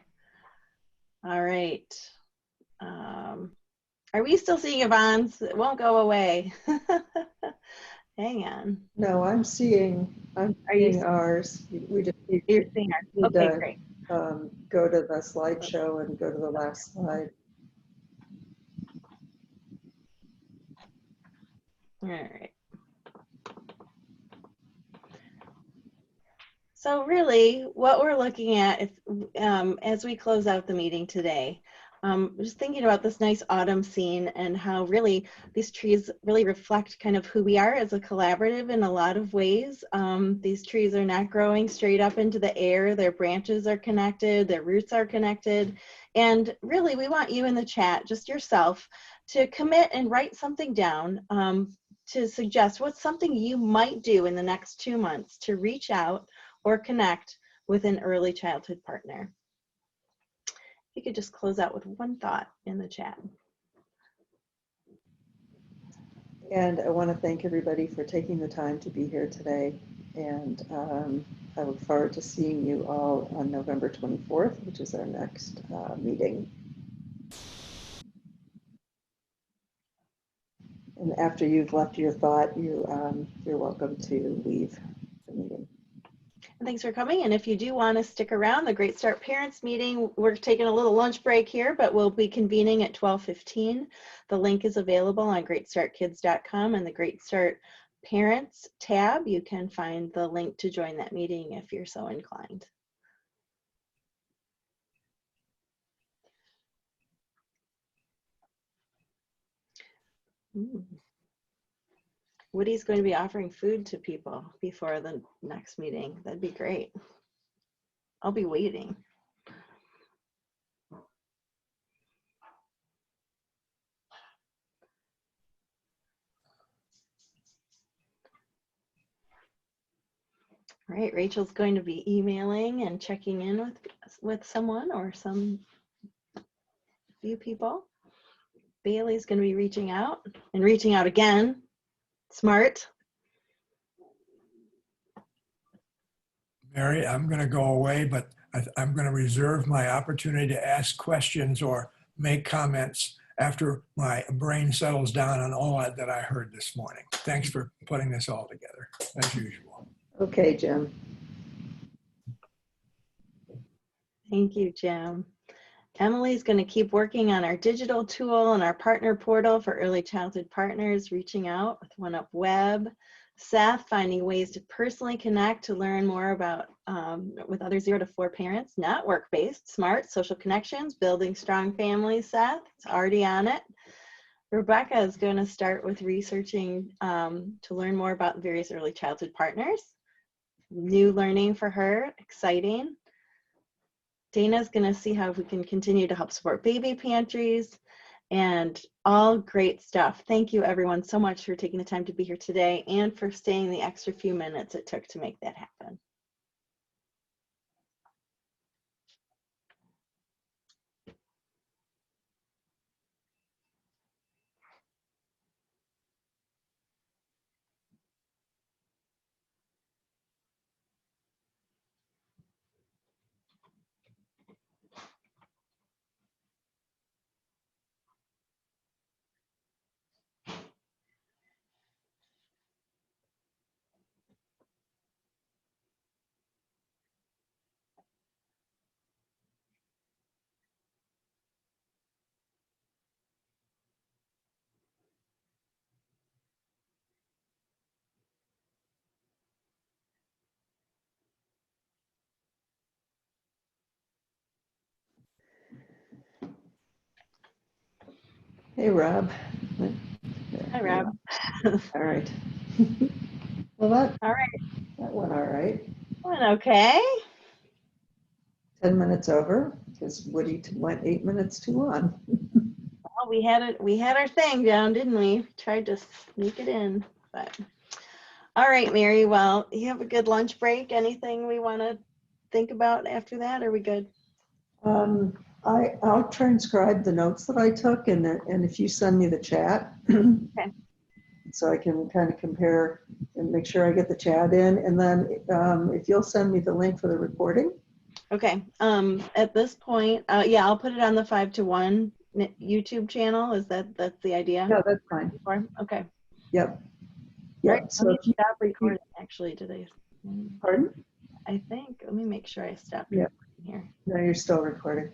All right. Are we still seeing Yvonne's? It won't go away. Hang on. No, I'm seeing ours. We just need You're seeing ours. Okay, great. Go to the slideshow and go to the last slide. All right. So really, what we're looking at is, as we close out the meeting today, just thinking about this nice autumn scene and how really these trees really reflect kind of who we are as a collaborative in a lot of ways. These trees are not growing straight up into the air. Their branches are connected, their roots are connected. And really, we want you in the chat, just yourself, to commit and write something down to suggest what's something you might do in the next 2 months to reach out or connect with an early childhood partner. You could just close out with one thought in the chat. And I want to thank everybody for taking the time to be here today. And I look forward to seeing you all on November 24th, which is our next meeting. And after you've left your thought, you're welcome to leave the meeting. Thanks for coming. And if you do want to stick around, the Great Start Parents meeting, we're taking a little lunch break here, but we'll be convening at 12:15. The link is available on greatstartkids.com and the Great Start Parents tab. You can find the link to join that meeting if you're so inclined. Woody's going to be offering food to people before the next meeting. That'd be great. I'll be waiting. All right, Rachel's going to be emailing and checking in with someone or some few people. Bailey's going to be reaching out and reaching out again. Smart. Mary, I'm going to go away, but I'm going to reserve my opportunity to ask questions or make comments after my brain settles down on all that I heard this morning. Thanks for putting this all together, as usual. Okay, Jim. Thank you, Jim. Emily's going to keep working on our digital tool and our partner portal for early childhood partners, reaching out with One Up Web. Seth finding ways to personally connect to learn more about with other 0 to 4 parents, not work-based, smart, social connections, building strong families. Seth is already on it. Rebecca is going to start with researching to learn more about various early childhood partners. New learning for her, exciting. Dana's going to see how we can continue to help support baby pantries and all great stuff. Thank you everyone so much for taking the time to be here today and for staying the extra few minutes it took to make that happen. Hey, Rob. Hi, Rob. All right. Well, All right. that went all right. Went okay. 10 minutes over because Woody went 8 minutes too long. Well, we had our thing down, didn't we? Tried to sneak it in, but all right, Mary. Well, you have a good lunch break. Anything we want to think about after that? Are we good? I'll transcribe the notes that I took, and if you send me the chat, Okay. so I can kind of compare and make sure I get the chat in, and then if you'll send me the link for the recording. Okay. At this point, yeah, I'll put it on the 5 to 1 YouTube channel. That's the idea? Yeah, that's fine. Okay. Yep. All Yep. right, So let me if you, stop recording. Actually, did I? pardon? I think. Let me make sure I stopped Yeah. recording here. No, you're still recording.